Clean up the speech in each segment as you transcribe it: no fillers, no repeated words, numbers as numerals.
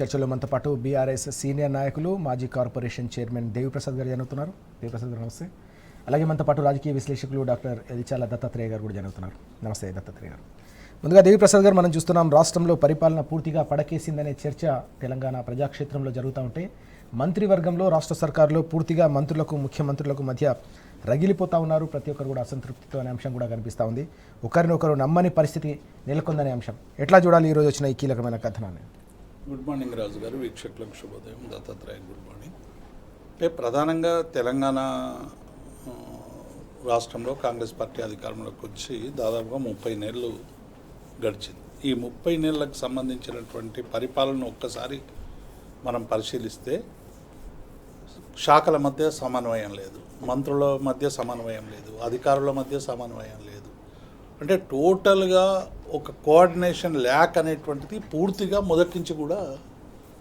చర్చలో మనతో పాటు బీఆర్ఎస్ సీనియర్ నాయకులు మాజీ కార్పొరేషన్ చైర్మన్ దేవిప్రసాద్ గారు జరుగుతున్నారు. దేవిప్రసాద్ గారు నమస్తే. అలాగే మనతో పాటు రాజకీయ విశ్లేషకులు డాక్టర్ ఎల్చాల దత్తాత్రేయ గారు కూడా జరుగుతున్నారు. నమస్తే దత్తాత్రేయ గారు. ముందుగా దేవిప్రసాద్ గారు, మనం చూస్తున్నాం రాష్ట్రంలో పరిపాలన పూర్తిగా పడకేసిందనే చర్చ తెలంగాణ ప్రజాక్షేత్రంలో జరుగుతూ ఉంటే మంత్రివర్గంలో రాష్ట్ర సర్కారులో పూర్తిగా మంత్రులకు ముఖ్యమంత్రులకు మధ్య రగిలిపోతూ ఉన్నారు. ప్రతి ఒక్కరు కూడా అసంతృప్తితో అనే అంశం కూడా కనిపిస్తూ ఉంది. ఒకరినొకరు నమ్మని పరిస్థితి నెలకొందనే అంశం ఎట్లా చూడాలి ఈరోజు వచ్చిన ఈ కీలకమైన కథనాన్ని? గుడ్ మార్నింగ్ రాజు గారు, వీక్షకులకు శుభోదయం. Dattatreya good morning. అంటే ప్రధానంగా తెలంగాణ రాష్ట్రంలో కాంగ్రెస్ పార్టీ అధికారంలోకి వచ్చి దాదాపుగా 30 నెలలు గడిచింది. ఈ 30 నెలలకు సంబంధించినటువంటి పరిపాలన ఒక్కసారి మనం పరిశీలిస్తే శాఖల మధ్య సమన్వయం లేదు, మంత్రుల మధ్య సమన్వయం లేదు, అధికారుల మధ్య సమన్వయం లేదు. అంటే టోటల్గా ఒక కోఆర్డినేషన్ ల్యాక్ అనేటువంటిది పూర్తిగా మొదటి నుంచి కూడా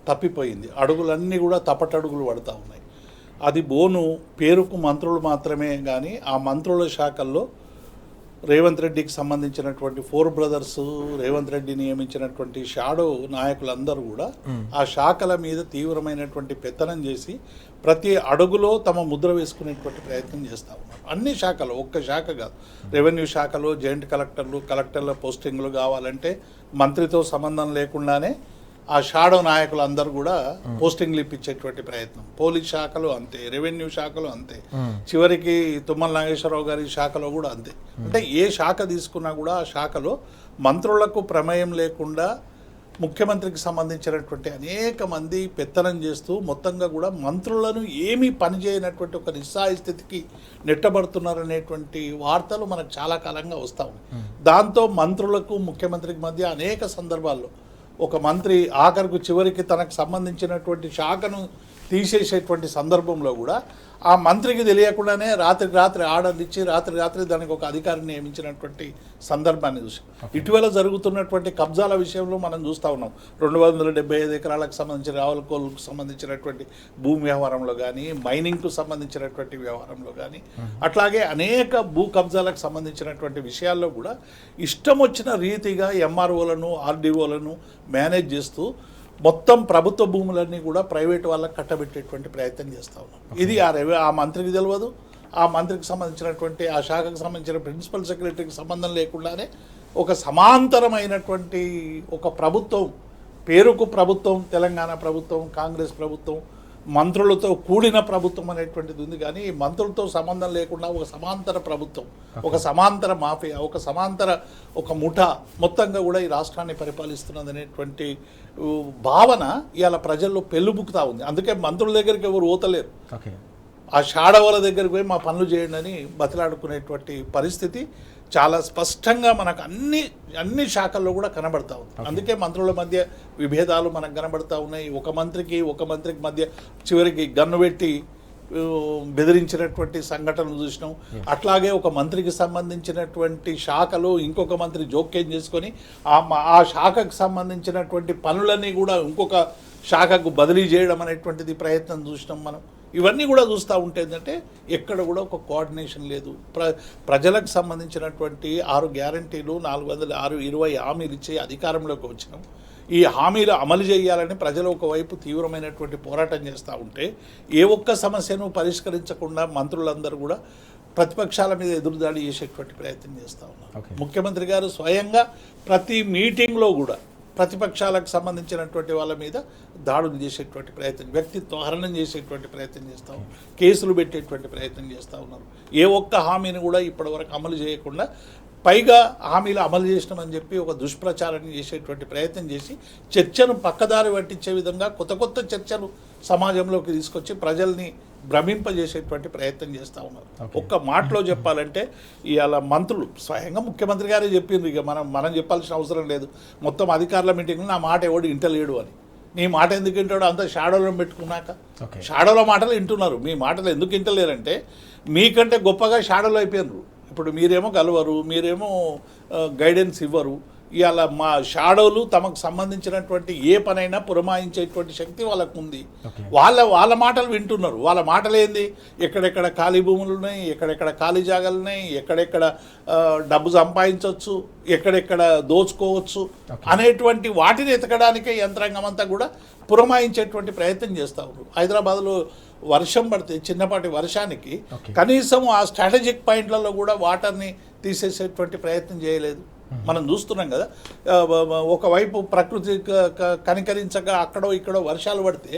తప్పిపోయింది. అడుగులన్నీ కూడా తప్పటడుగులు పడుతూ ఉన్నాయి. అది బోను పేరుకు మంత్రులు మాత్రమే, కానీ ఆ మంత్రుల శాఖల్లో రేవంత్ రెడ్డికి సంబంధించినటువంటి 4 బ్రదర్స్, రేవంత్ రెడ్డి నియమించినటువంటి షాడో నాయకులందరూ కూడా ఆ శాఖల మీద తీవ్రమైనటువంటి పెత్తనం చేసి ప్రతి అడుగులో తమ ముద్ర వేసుకునేటువంటి ప్రయత్నం చేస్తూ ఉన్నారు. అన్ని శాఖలు, ఒక్క శాఖ కాదు. రెవెన్యూ శాఖలో జాయింట్ కలెక్టర్ల పోస్టింగ్లు కావాలంటే మంత్రితో సంబంధం లేకుండానే ఆ షాడో నాయకులు అందరూ కూడా పోస్టింగ్లు ఇప్పించేటువంటి ప్రయత్నం. పోలీస్ శాఖలో అంతే, రెవెన్యూ శాఖలో అంతే, చివరికి తుమ్మల నాగేశ్వరరావు గారి శాఖలో కూడా అంతే. అంటే ఏ శాఖ తీసుకున్నా కూడా ఆ శాఖలో మంత్రులకు ప్రమేయం లేకుండా ముఖ్యమంత్రికి సంబంధించినటువంటి అనేక మంది పెత్తనం చేస్తూ మొత్తంగా కూడా మంత్రులను ఏమీ పనిచేయనటువంటి ఒక నిస్సహాయ స్థితికి నెట్టబడుతున్నారనేటువంటి వార్తలు మనకు చాలా కాలంగా వస్తూ ఉన్నాయి. దాంతో మంత్రులకు ముఖ్యమంత్రికి మధ్య అనేక సందర్భాల్లో ఒక మంత్రి ఆఖరుకు చివరికి తనకు సంబంధించినటువంటి శాఖను తీసేసేటువంటి సందర్భంలో కూడా ఆ మంత్రికి తెలియకుండానే రాత్రి ఆర్డర్లు ఇచ్చి రాత్రి దానికి ఒక అధికారిని నియమించినటువంటి సందర్భాన్ని చూసాం. ఇటీవల జరుగుతున్నటువంటి కబ్జాల విషయంలో మనం చూస్తూ ఉన్నాం. 275 ఎకరాలకు సంబంధించిన రావులకోలుకు సంబంధించినటువంటి భూమి వ్యవహారంలో కానీ, మైనింగ్కు సంబంధించినటువంటి వ్యవహారంలో కానీ, అట్లాగే అనేక భూ కబ్జాలకు సంబంధించినటువంటి విషయాల్లో కూడా ఇష్టం వచ్చిన రీతిగా ఎంఆర్ఓలను, ఆర్డీఓలను మేనేజ్ చేస్తూ మొత్తం ప్రభుత్వ భూములన్నీ కూడా ప్రైవేట్ వాళ్ళకి కట్టబెట్టేటువంటి ప్రయత్నం చేస్తూ ఉన్నాం. ఇది ఆ మంత్రికి తెలియదు. ఆ మంత్రికి సంబంధించినటువంటి ఆ శాఖకు సంబంధించిన ప్రిన్సిపల్ సెక్రటరీకి సంబంధం లేకుండానే ఒక సమాంతరమైనటువంటి ఒక ప్రభుత్వం, పేరుకు ప్రభుత్వం, తెలంగాణ ప్రభుత్వం, కాంగ్రెస్ ప్రభుత్వం, మంత్రులతో కూడిన ప్రభుత్వం అనేటువంటిది ఉంది. కానీ ఈ మంత్రులతో సంబంధం లేకుండా ఒక సమాంతర ప్రభుత్వం, ఒక సమాంతర మాఫియా, ఒక సమాంతర ఒక ముఠా మొత్తంగా కూడా ఈ రాష్ట్రాన్ని పరిపాలిస్తున్నది అనేటువంటి భావన ఇవాళ ప్రజల్లో పెళ్ళుబుకుతా ఉంది. అందుకే మంత్రుల దగ్గరికి ఎవరు ఓతలేరు. ఆ షాడవల దగ్గరికి పోయి మా పనులు చేయండి అని బతిలాడుకునేటువంటి పరిస్థితి చాలా స్పష్టంగా మనకు అన్ని శాఖల్లో కూడా కనబడతా ఉంది. అందుకే మంత్రుల మధ్య విభేదాలు మనకు కనబడతా ఉన్నాయి. ఒక మంత్రికి మధ్య చివరికి గన్ను పెట్టి బెదిరించినటువంటి సంఘటనలు చూసినాం. అట్లాగే ఒక మంత్రికి సంబంధించినటువంటి శాఖలో ఇంకొక మంత్రి జోక్యం చేసుకొని ఆ శాఖకు సంబంధించినటువంటి పనులన్నీ కూడా ఇంకొక శాఖకు బదిలీ చేయడం అనేటువంటిది ప్రయత్నం చూసినాం మనం. ఇవన్నీ కూడా చూస్తూ ఉంటే ఏంటంటే ఎక్కడ కూడా ఒక కోఆర్డినేషన్ లేదు. ప్రజలకు సంబంధించినటువంటి 6 గ్యారంటీలు, 420 హామీలు ఇచ్చే అధికారంలోకి వచ్చినాం. ఈ హామీలు అమలు చేయాలని ప్రజలు ఒకవైపు తీవ్రమైనటువంటి పోరాటం చేస్తూ ఉంటే ఏ ఒక్క సమస్యను పరిష్కరించకుండా మంత్రులందరూ కూడా ప్రతిపక్షాల మీద ఎదురుదాడి చేసేటువంటి ప్రయత్నం చేస్తూ ఉన్నారు. ముఖ్యమంత్రి గారు స్వయంగా ప్రతి మీటింగ్లో కూడా ప్రతిపక్షాలకు సంబంధించినటువంటి వాళ్ళ మీద దాడులు చేసేటువంటి ప్రయత్నం, వ్యక్తిత్వ హరణం చేసేటువంటి ప్రయత్నం చేస్తూ ఉన్నారు, కేసులు పెట్టేటువంటి ప్రయత్నం చేస్తూ ఉన్నారు. ఏ ఒక్క హామీని కూడా ఇప్పటివరకు అమలు చేయకుండా పైగా హామీలు అమలు చేసినామని చెప్పి ఒక దుష్ప్రచారాన్ని చేసేటువంటి ప్రయత్నం చేసి చర్చను పక్కదారి పట్టించే విధంగా కొత్త చర్చలు సమాజంలోకి తీసుకొచ్చి ప్రజల్ని భ్రమింపజేసేటువంటి ప్రయత్నం చేస్తూ ఉన్నారు. ఒక్క మాటలో చెప్పాలంటే ఇవాళ మంత్రులు స్వయంగా ముఖ్యమంత్రి గారే చెప్పిండ్రు, ఇక మనం చెప్పాల్సిన అవసరం లేదు. మొత్తం అధికారుల మీటింగ్లో నా మాట ఎవడు ఇంటలేడు అని. నీ మాట ఎందుకు వింటాడో అంతా షాడోలో పెట్టుకున్నాక షాడోల మాటలు వింటున్నారు. మీ మాటలు ఎందుకు వింటలేరంటే మీకంటే గొప్పగా షాడోలో అయిపోయినారు. ఇప్పుడు మీరేమో కలవరు, మీరేమో గైడెన్స్ ఇవ్వరు, ఇవాళ మా షాడోలు తమకు సంబంధించినటువంటి ఏ పనైనా పురమాయించేటువంటి శక్తి వాళ్ళకు ఉంది. వాళ్ళ మాటలు వింటున్నారు. వాళ్ళ మాటలు ఏంది, ఎక్కడెక్కడ ఖాళీ భూములు ఉన్నాయి, ఎక్కడెక్కడ ఖాళీ జాగాలు ఉన్నాయి, ఎక్కడెక్కడ డబ్బు సంపాదించవచ్చు, ఎక్కడెక్కడ దోచుకోవచ్చు అనేటువంటి వాటిని ఎతకడానికే యంత్రాంగం అంతా కూడా పురమాయించేటువంటి ప్రయత్నం చేస్తూ ఉన్నారు. హైదరాబాద్లో వర్షం పడితే చిన్నపాటి వర్షానికి కనీసం ఆ స్ట్రాటజిక్ పాయింట్లలో కూడా వాటర్ని తీసేసేటువంటి ప్రయత్నం చేయలేదు. మనం చూస్తున్నాం కదా, ఒకవైపు ప్రకృతి కనికరించగా అక్కడో ఇక్కడో వర్షాలు పడితే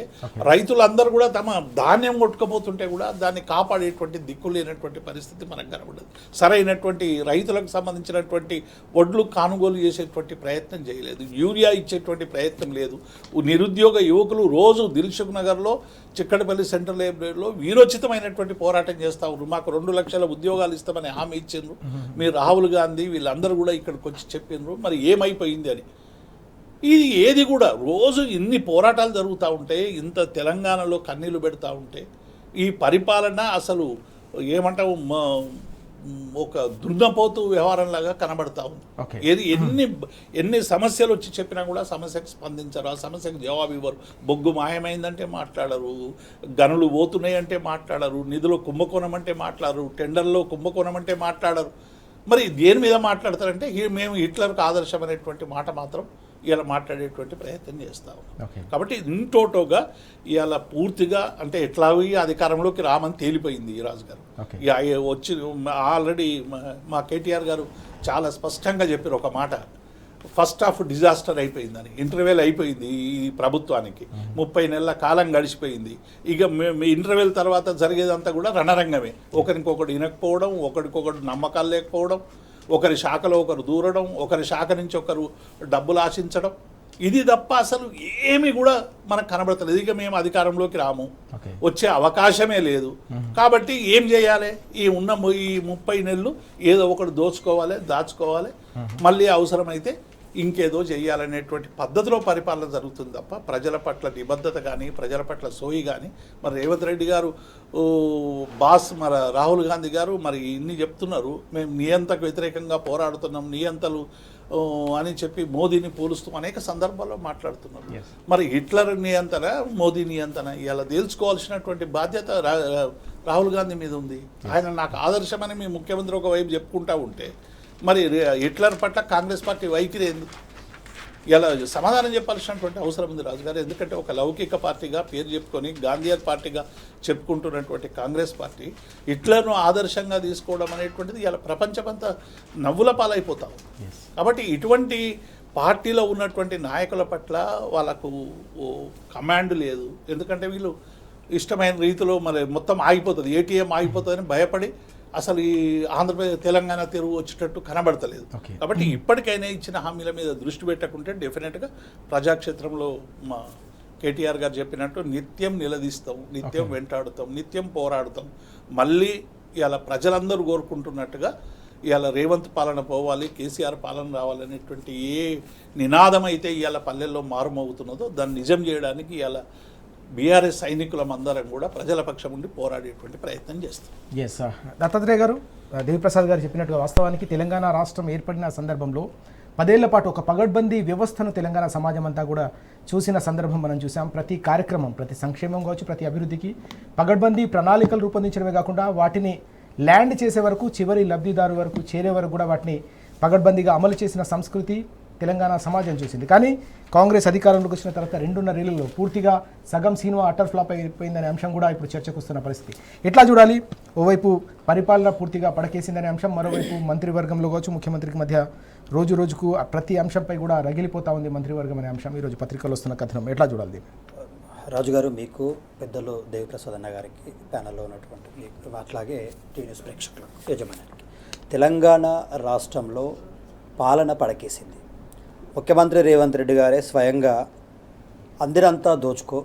రైతులందరూ కూడా తమ ధాన్యం కొట్టుకుపోతుంటే కూడా దాన్ని కాపాడేటువంటి దిక్కు లేనటువంటి పరిస్థితి మనకు కనబడదు. సరైనటువంటి రైతులకు సంబంధించినటువంటి వడ్లు కొనుగోలు చేసేటువంటి ప్రయత్నం చేయలేదు, యూరియా ఇచ్చేటువంటి ప్రయత్నం లేదు. నిరుద్యోగ యువకులు రోజు దిల్సుఖ్ నగర్లో, చిక్కడపల్లి సెంట్రల్ లైబ్రరీలో వీరోచితమైనటువంటి పోరాటం చేస్తూ ఉన్నారు. మాకు 2 లక్షల ఉద్యోగాలు ఇస్తామని హామీ ఇచ్చిండ్రు. మీరు రాహుల్ గాంధీ వీళ్ళందరూ కూడా ఇక్కడికి వచ్చి చెప్పిండ్రు, మరి ఏమైపోయింది అని. ఇది ఏది కూడా రోజు ఇన్ని పోరాటాలు జరుగుతూ ఉంటే, ఇంత తెలంగాణలో కన్నీళ్లు పెడతా ఉంటే, ఈ పరిపాలన అసలు ఏమంటావు ఒక దుర్నపోతు వ్యవహారంలాగా కనబడతా ఉంది. ఏది ఎన్ని సమస్యలు వచ్చి చెప్పినా కూడా సమస్యకు స్పందించరు, ఆ సమస్యకు జవాబు ఇవ్వరు. బొగ్గు మాయమైందంటే మాట్లాడరు, గనులు పోతున్నాయి అంటే మాట్లాడరు, నిధులు కుంభకోణం అంటే మాట్లాడరు, టెండర్లో కుంభకోణం అంటే మాట్లాడరు. మరి దేని మీద మాట్లాడతారంటే మేము హిట్లర్కు ఆదర్శం అనేటువంటి మాట మాత్రం ఇలా మాట్లాడేటువంటి ప్రయత్నం చేస్తా ఉన్నాం. కాబట్టి ఇంటోటోగా ఇవాళ పూర్తిగా అంటే ఎట్లా అధికారంలోకి రామని తేలిపోయింది ఈ రాజు గారు. వచ్చి ఆల్రెడీ మా కేటీఆర్ గారు చాలా స్పష్టంగా చెప్పారు ఒక మాట, ఫస్ట్ హాఫ్ డిజాస్టర్ అయిపోయిందని. ఇంటర్వెల్ అయిపోయింది ఈ ప్రభుత్వానికి, 30 నెలల కాలం గడిచిపోయింది. ఇక ఇంటర్వెల్ తర్వాత జరిగేదంతా కూడా రణరంగమే. ఒకరికొకడు వినకపోవడం, ఒకరికొకడు నమ్మకాలు లేకపోవడం, ఒకరి శాఖలో ఒకరు దూరడం, ఒకరి శాఖ నుంచి ఒకరు డబ్బులు ఆశించడం, ఇది తప్ప అసలు ఏమీ కూడా మనకు కనబడతలేదు. ఇక మేము అధికారంలోకి రాము, వచ్చే అవకాశమే లేదు. కాబట్టి ఏం చేయాలి, ఈ 30 నెలలు ఏదో ఒకటి దోచుకోవాలి, దాచుకోవాలి, మళ్ళీ అవసరమైతే ఇంకేదో చేయాలనేటువంటి పద్ధతిలో పరిపాలన జరుగుతుంది తప్ప ప్రజల పట్ల నిబద్ధత కానీ, ప్రజల పట్ల సోయి కానీ. మరి రేవంత్ రెడ్డి గారు బాస్, మరి రాహుల్ గాంధీ గారు మరి ఇన్ని చెప్తున్నారు, మేము నియంతకు వ్యతిరేకంగా పోరాడుతున్నాం, నియంతలు అని చెప్పి మోదీని పోలుస్తూ అనేక సందర్భాల్లో మాట్లాడుతున్నారు. మరి హిట్లర్ నియంత్రణ, మోదీ నియంత్రణ ఇలా తేల్చుకోవాల్సినటువంటి బాధ్యత రాహుల్ గాంధీ మీద ఉంది. ఆయన నాకు ఆదర్శమని మీ ముఖ్యమంత్రి ఒకవైపు చెప్పుకుంటా ఉంటే, మరి హిట్లర్ పట్ల కాంగ్రెస్ పార్టీ వైఖరి ఏంది? ఇలా సమాధానం చెప్పాల్సినటువంటి అవసరం ఉంది రాజుగారు. ఎందుకంటే ఒక లౌకిక పార్టీగా పేరు చెప్పుకొని గాంధీయన్ పార్టీగా చెప్పుకుంటున్నటువంటి కాంగ్రెస్ పార్టీ హిట్లర్ను ఆదర్శంగా తీసుకోవడం అనేటువంటిది ఇలా ప్రపంచమంతా నవ్వుల పాలైపోతాం. కాబట్టి ఇటువంటి పార్టీలో ఉన్నటువంటి నాయకుల పట్ల వాళ్ళకు కమాండ్ లేదు. ఎందుకంటే వీళ్ళు ఇష్టమైన రీతిలో మరి మొత్తం ఆగిపోతుంది, ఏటీఎం ఆగిపోతుందని భయపడి అసలు ఈ ఆంధ్రప్రదేశ్ తెలంగాణ తెరువు వచ్చేటట్టు కనబడతలేదు. కాబట్టి ఇప్పటికైనా ఇచ్చిన హామీల మీద దృష్టి పెట్టకుంటే డెఫినెట్గా ప్రజాక్షేత్రంలో మా కేటీఆర్ గారు చెప్పినట్టు నిత్యం నిలదీస్తాం, నిత్యం వెంటాడుతాం, నిత్యం పోరాడుతాం. మళ్ళీ ఇలా ప్రజలందరూ కోరుకుంటున్నట్టుగా ఇవాళ రేవంత్ పాలన పోవాలి, కేసీఆర్ పాలన రావాలనేటువంటి ఏ నినాదం అయితే ఇవాళ పల్లెల్లో మారుమవుతున్నదో దాన్ని నిజం చేయడానికి ఇవాళ బీఆర్ఎస్ సైనికులమందరం కూడా ప్రజల పక్షం నుండి పోరాడేటువంటి ప్రయత్నం చేస్తాం. ఎస్ దత్తాత్రేయ గారు, దేవిప్రసాద్ గారు చెప్పినట్టుగా వాస్తవానికి తెలంగాణ రాష్ట్రం ఏర్పడిన సందర్భంలో 10 ఏళ్ల పాటు ఒక పగడ్బందీ వ్యవస్థను తెలంగాణ సమాజం అంతా కూడా చూసిన సందర్భం మనం చూసాం. ప్రతి కార్యక్రమం, ప్రతి సంక్షేమం కావచ్చు, ప్రతి అభివృద్ధికి పగడ్బందీ ప్రణాళికలు రూపొందించడమే కాకుండా వాటిని ల్యాండ్ చేసే వరకు, చివరి లబ్ధిదారు వరకు చేరే వరకు కూడా వాటిని పగడ్బందీగా అమలు చేసిన సంస్కృతి తెలంగాణ సమాజం చూసింది. కానీ కాంగ్రెస్ అధికారంలోకి వచ్చిన తర్వాత 2.5 ఏళ్లలో పూర్తిగా సగం సినిమా అటర్ ఫ్లాప్ అయిపోయిందనే అంశం కూడా ఇప్పుడు చర్చకు వస్తున్న పరిస్థితి. ఎట్లా చూడాలి? ఓవైపు పరిపాలన పూర్తిగా పడకేసిందనే అంశం, మరోవైపు మంత్రివర్గంలో కావచ్చు, ముఖ్యమంత్రికి మధ్య రోజు రోజుకు ప్రతి అంశంపై కూడా రగిలిపోతా ఉంది మంత్రివర్గం అనే అంశం. ఈరోజు పత్రికలు వస్తున్న కథనం ఎట్లా చూడాలి? రాజుగారు, మీకు పెద్దలు దేవిప్రసాద్ అన్న గారికి, ప్యానల్లో ఉన్నటువంటి మీకు, అట్లాగే టీవీ న్యూస్ ప్రేక్షకులకు, యజమానికి, తెలంగాణ రాష్ట్రంలో పాలన పడకేసింది. ముఖ్యమంత్రి రేవంత్ రెడ్డి గారే స్వయంగా అందినంతా దోచుకో,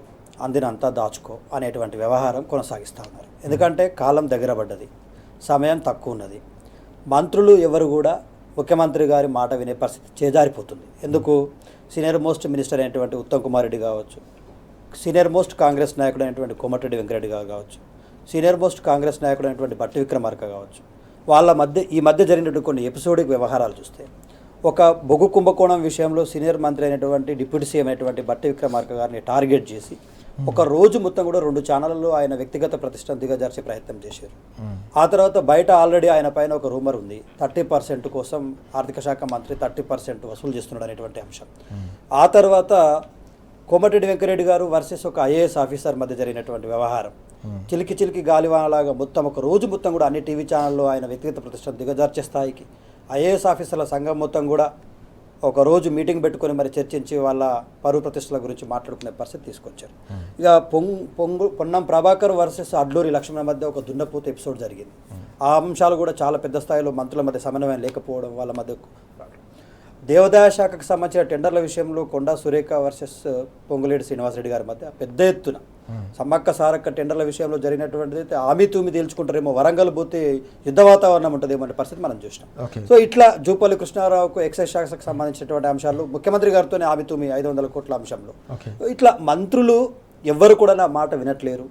అందినంతా దాచుకో అనేటువంటి వ్యవహారం కొనసాగిస్తూ ఉన్నారు. ఎందుకంటే కాలం దగ్గర పడ్డది, సమయం తక్కువ ఉన్నది. మంత్రులు ఎవరు కూడా ముఖ్యమంత్రి గారి మాట వినే పరిస్థితి చేజారిపోతుంది. ఎందుకు? సీనియర్ మోస్ట్ మినిస్టర్ అయినటువంటి ఉత్తమ్ కుమార్ రెడ్డి కావచ్చు, సీనియర్ మోస్ట్ కాంగ్రెస్ నాయకుడు అయినటువంటి కోమటిరెడ్డి వెంకరెడ్డి గారు కావచ్చు, సీనియర్ మోస్ట్ కాంగ్రెస్ నాయకుడు అయినటువంటి బట్టి విక్రమార్క కావచ్చు, వాళ్ళ మధ్య ఈ మధ్య జరిగినటువంటి కొన్ని ఎపిసోడిక్ వ్యవహారాలు చూస్తే ఒక బొగ్గు కుంభకోణం విషయంలో సీనియర్ మంత్రి అయినటువంటి డిప్యూటీ సీఎం అయినటువంటి బట్టి విక్రమార్క గారిని టార్గెట్ చేసి ఒక రోజు మొత్తం కూడా 2 ఛానళ్లలో ఆయన వ్యక్తిగత ప్రతిష్టను దిగజార్చే ప్రయత్నం చేశారు. ఆ తర్వాత బయట ఆల్రెడీ ఆయన పైన ఒక రూమర్ ఉంది, 30% కోసం ఆర్థిక శాఖ మంత్రి 30% వసూలు చేస్తున్నాడు అనేటువంటి అంశం. ఆ తర్వాత కోమటిరెడ్డి వెంకరెడ్డి గారు వర్సెస్ ఒక ఐఏఎస్ ఆఫీసర్ మధ్య జరిగినటువంటి వ్యవహారం, చిలికి చిలికి గాలివానలాగా మొత్తం ఒక రోజు మొత్తం కూడా అన్ని టీవీ ఛానల్లో ఆయన వ్యక్తిగత ప్రతిష్టను దిగజార్చే స్థాయికి ఐఏఎస్ ఆఫీసర్ల సంఘం మొత్తం కూడా ఒక రోజు మీటింగ్ పెట్టుకొని మరి చర్చించి వాళ్ళ పరువు ప్రతిష్టల గురించి మాట్లాడుకునే పరిస్థితి తీసుకొచ్చారు. ఇక పొన్నం ప్రభాకర్ వర్సెస్ అడ్లూరి లక్ష్మణ మధ్య ఒక దున్నపోత ఎపిసోడ్ జరిగింది. ఆ అంశాలు కూడా చాలా పెద్ద స్థాయిలో మంత్రుల మధ్య సమన్వయం లేకపోవడం, వాళ్ళ మధ్య దేవాదాయ శాఖకు సంబంధించిన టెండర్ల విషయంలో కొండా సురేఖ వర్సెస్ పొంగులేటి శ్రీనివాసరెడ్డి గారి మధ్య పెద్ద ఎత్తున సమ్మక్క సారక్క టెండర్ల విషయంలో జరిగినటువంటిది అయితే ఆమె తూమి తేల్చుకుంటారేమో, వరంగల్ పోతే యుద్ధ వాతావరణం ఉంటుందేమో అనే పరిస్థితి మనం చూసినాం. సో ఇట్లా జూపల్లి కృష్ణారావుకు ఎక్సైజ్ శాఖకు సంబంధించినటువంటి అంశాలు, ముఖ్యమంత్రి గారితోనే ఆమె తూమి 500 కోట్ల అంశంలో ఇట్లా మంత్రులు ఎవ్వరు కూడా నా మాట వినట్లేరు.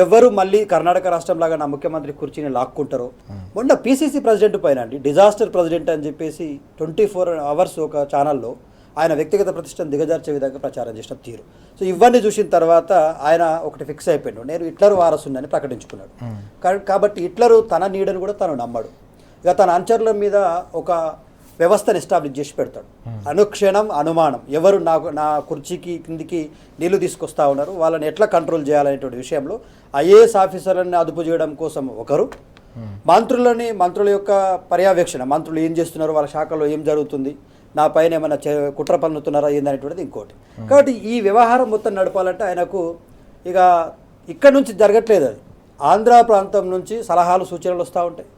ఎవరు మళ్ళీ కర్ణాటక రాష్ట్రం లాగా నా ముఖ్యమంత్రి కుర్చీని లాక్కుంటారో. మొన్న పీసీసీ ప్రెసిడెంట్ పైన అండి డిజాస్టర్ ప్రెసిడెంట్ అని చెప్పేసి 24 అవర్స్ ఒక ఛానల్లో ఆయన వ్యక్తిగత ప్రతిష్టను దిగజార్చే విధంగా ప్రచారం చేసిన తీరు. సో ఇవన్నీ చూసిన తర్వాత ఆయన ఒకటి ఫిక్స్ అయిపోయాడు, నేను హిట్లర్ వారసుని ప్రకటించుకున్నాడు. కాబట్టి హిట్లరు తన నీడను కూడా తను నమ్మడు. ఇక తన అనుచరుల మీద ఒక వ్యవస్థను ఎస్టాబ్లిష్ చేసి పెడతాడు. అనుక్షణం అనుమానం, ఎవరు నా కుర్చీకి కిందికి నీళ్లు తీసుకొస్తా ఉన్నారు, వాళ్ళని ఎట్లా కంట్రోల్ చేయాలనేటువంటి విషయంలో ఐఏఎస్ ఆఫీసర్లని అదుపు చేయడం కోసం ఒకరు, మంత్రుల యొక్క పర్యవేక్షణ, మంత్రులు ఏం చేస్తున్నారు, వాళ్ళ శాఖలో ఏం జరుగుతుంది, నా పైన ఏమైనా కుట్ర పన్నుతున్నారా ఏందనేటువంటిది ఇంకోటి. కాబట్టి ఈ వ్యవహారం మొత్తం నడపాలంటే ఆయనకు ఇక ఇక్కడ నుంచి జరగట్లేదు. అది ఆంధ్ర ప్రాంతం నుంచి సలహాలు సూచనలు వస్తూ ఉంటాయి.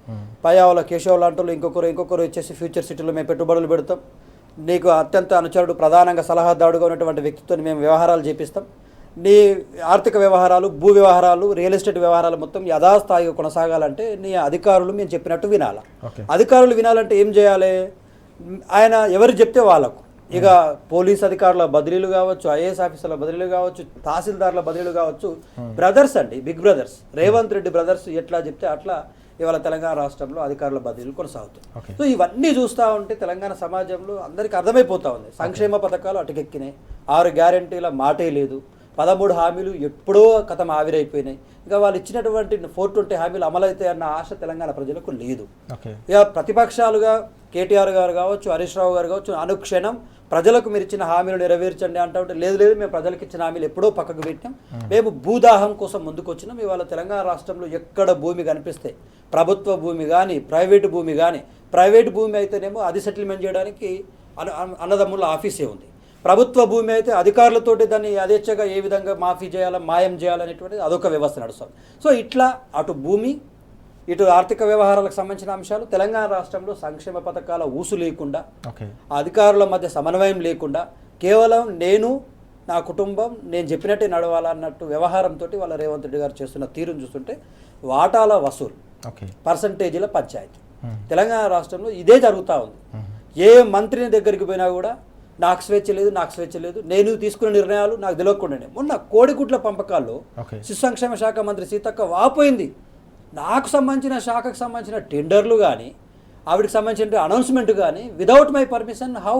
పయ్యావుల కేశవ్ లాంటి ఇంకొకరు వచ్చేసి ఫ్యూచర్ సిటీలో మేము పెట్టుబడులు పెడతాం, నీకు అత్యంత అనుచరుడు ప్రధానంగా సలహాదారుడుగా ఉన్నటువంటి వ్యక్తితో మేము వ్యవహారాలు చేపిస్తాం, నీ ఆర్థిక వ్యవహారాలు, భూ వ్యవహారాలు, రియల్ ఎస్టేట్ వ్యవహారాలు మొత్తం యథాస్థాయిగా కొనసాగాలంటే నీ అధికారులు మేము చెప్పినట్టు వినాలి. అధికారులు వినాలంటే ఏం చేయాలి, ఆయన ఎవరు చెప్తే వాళ్ళకు. ఇక పోలీస్ అధికారుల బదిలీలు కావచ్చు, ఐఏఎస్ ఆఫీసర్ల బదిలీలు కావచ్చు, తహసీల్దార్ల బదిలీలు కావచ్చు, బ్రదర్స్ అండి, big brothers, Revanth Reddy brothers ఎట్లా చెప్తే అట్లా ఇవాళ తెలంగాణ రాష్ట్రంలో అధికారుల బదిలీలు కొనసాగుతాయి. సో ఇవన్నీ చూస్తూ ఉంటే తెలంగాణ సమాజంలో అందరికీ అర్థమైపోతా ఉంది, సంక్షేమ పథకాలు అటుకెక్కినాయి, 6 గ్యారెంటీల మాటే లేదు, 13 హామీలు ఎప్పుడో కథం ఆవిరైపోయినాయి, ఇక వాళ్ళు ఇచ్చినటువంటి 420 హామీలు అమలైతే అన్న ఆశ తెలంగాణ ప్రజలకు లేదు. ఇక ప్రతిపక్షాలుగా కేటీఆర్ గారు కావచ్చు, హరీష్ రావు గారు కావచ్చు, అనుక్షణం ప్రజలకు మీరు ఇచ్చిన హామీలు నెరవేర్చండి అంటూ ఉంటే లేదు మేము ప్రజలకు ఇచ్చిన హామీలు ఎప్పుడో పక్కకు పెట్టాం, మేము భూదాహం కోసం ముందుకు వచ్చినాం. ఇవాళ తెలంగాణ రాష్ట్రంలో ఎక్కడ భూమి కనిపిస్తే ప్రభుత్వ భూమి కానీ ప్రైవేటు భూమి కానీ, ప్రైవేటు భూమి అయితేనేమో అది సెటిల్మెంట్ చేయడానికి అన్నదమ్ముల ఆఫీసే ఉంది, ప్రభుత్వ భూమి అయితే అధికారులతోటి దాన్ని యథేచ్ఛగా ఏ విధంగా మాఫీ చేయాలా, మాయం చేయాలనేటువంటిది అదొక వ్యవస్థ నడుస్తుంది. సో ఇట్లా అటు భూమి ఇటు ఆర్థిక వ్యవహారాలకు సంబంధించిన అంశాలు, తెలంగాణ రాష్ట్రంలో సంక్షేమ పథకాల ఊసు లేకుండా, అధికారుల మధ్య సమన్వయం లేకుండా, కేవలం నేను నా కుటుంబం నేను చెప్పినట్టే నడవాలన్నట్టు వ్యవహారంతో వాళ్ళ రేవంత్ రెడ్డి గారు చేస్తున్న తీరును చూస్తుంటే వాటాల వసూలు, పర్సంటేజీల పంచాయతీ తెలంగాణ రాష్ట్రంలో ఇదే జరుగుతూ ఉంది. ఏ మంత్రిని దగ్గరికి పోయినా కూడా నాకు స్వేచ్ఛ లేదు, నేను తీసుకున్న నిర్ణయాలు నాకు తెలియకుండానే. మొన్న కోడిగుడ్ల పంపకాల్లో శిశు సంక్షేమ శాఖ మంత్రి సీతక్క వాపోయింది, నాకు సంబంధించిన శాఖకు సంబంధించిన టెండర్లు కానీ ఆవిడకి సంబంధించిన అనౌన్స్మెంట్ కానీ విదౌట్ మై పర్మిషన్ హౌ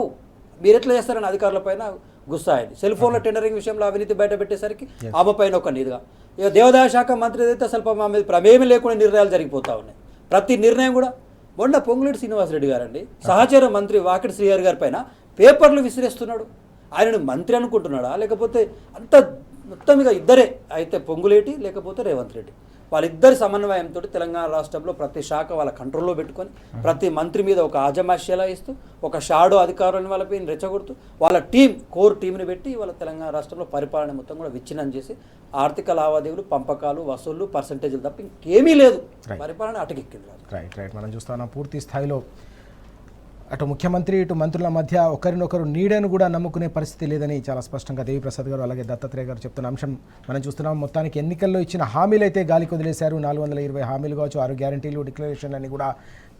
మీరు ఎట్లా చేస్తారని అధికారుల పైన గుస్సాయింది. సెల్ ఫోన్ల టెండరింగ్ విషయంలో అవినీతి బయట పెట్టేసరికి ఆమె పైన ఒక నీరుగా. ఇక దేవాదాయ శాఖ మంత్రి అయితే అసలు మా మీద ప్రమేయం లేకుండా నిర్ణయాలు జరిగిపోతూ ఉన్నాయి. ప్రతి నిర్ణయం కూడా మొన్న పొంగులేటి శ్రీనివాసరెడ్డి గారండి సహచర మంత్రి వాకిటి శ్రీహరి గారి పైన పేపర్లు విసిరేస్తున్నాడు. ఆయనను మంత్రి అనుకుంటున్నాడా లేకపోతే అంత మొత్తం ఇద్దరే అయితే పొంగులేటి లేకపోతే రేవంత్ రెడ్డి, వాళ్ళిద్దరి సమన్వయంతో తెలంగాణ రాష్ట్రంలో ప్రతి శాఖ వాళ్ళ కంట్రోల్లో పెట్టుకొని ప్రతి మంత్రి మీద ఒక ఆజమాష్యలా ఇస్తూ ఒక షాడో అధికారులను వాళ్ళపై రెచ్చగొడుతూ వాళ్ళ కోర్ టీంని పెట్టి వాళ్ళ తెలంగాణ రాష్ట్రంలో పరిపాలన మొత్తం కూడా విచ్ఛిన్నం చేసి ఆర్థిక లావాదేవీలు, పంపకాలు, వసూళ్లు, పర్సంటేజీలు తప్ప ఇంకేమీ లేదు, పరిపాలన అటకెక్కింది. రైట్ మనం చూస్తున్నాం పూర్తి స్థాయిలో అటు ముఖ్యమంత్రి ఇటు మంత్రుల మధ్య ఒకరినొకరు నీడను కూడా నమ్ముకునే పరిస్థితి లేదని చాలా స్పష్టంగా దేవిప్రసాద్ గారు అలాగే దత్తాత్రేయ గారు చెప్తున్న అంశం మనం చూస్తున్నాం. మొత్తానికి ఎన్నికల్లో ఇచ్చిన హామీలు అయితే గాలికి వదిలేశారు. 420 హామీలు కావచ్చు, 6 గ్యారంటీలు, డిక్లరేషన్లని కూడా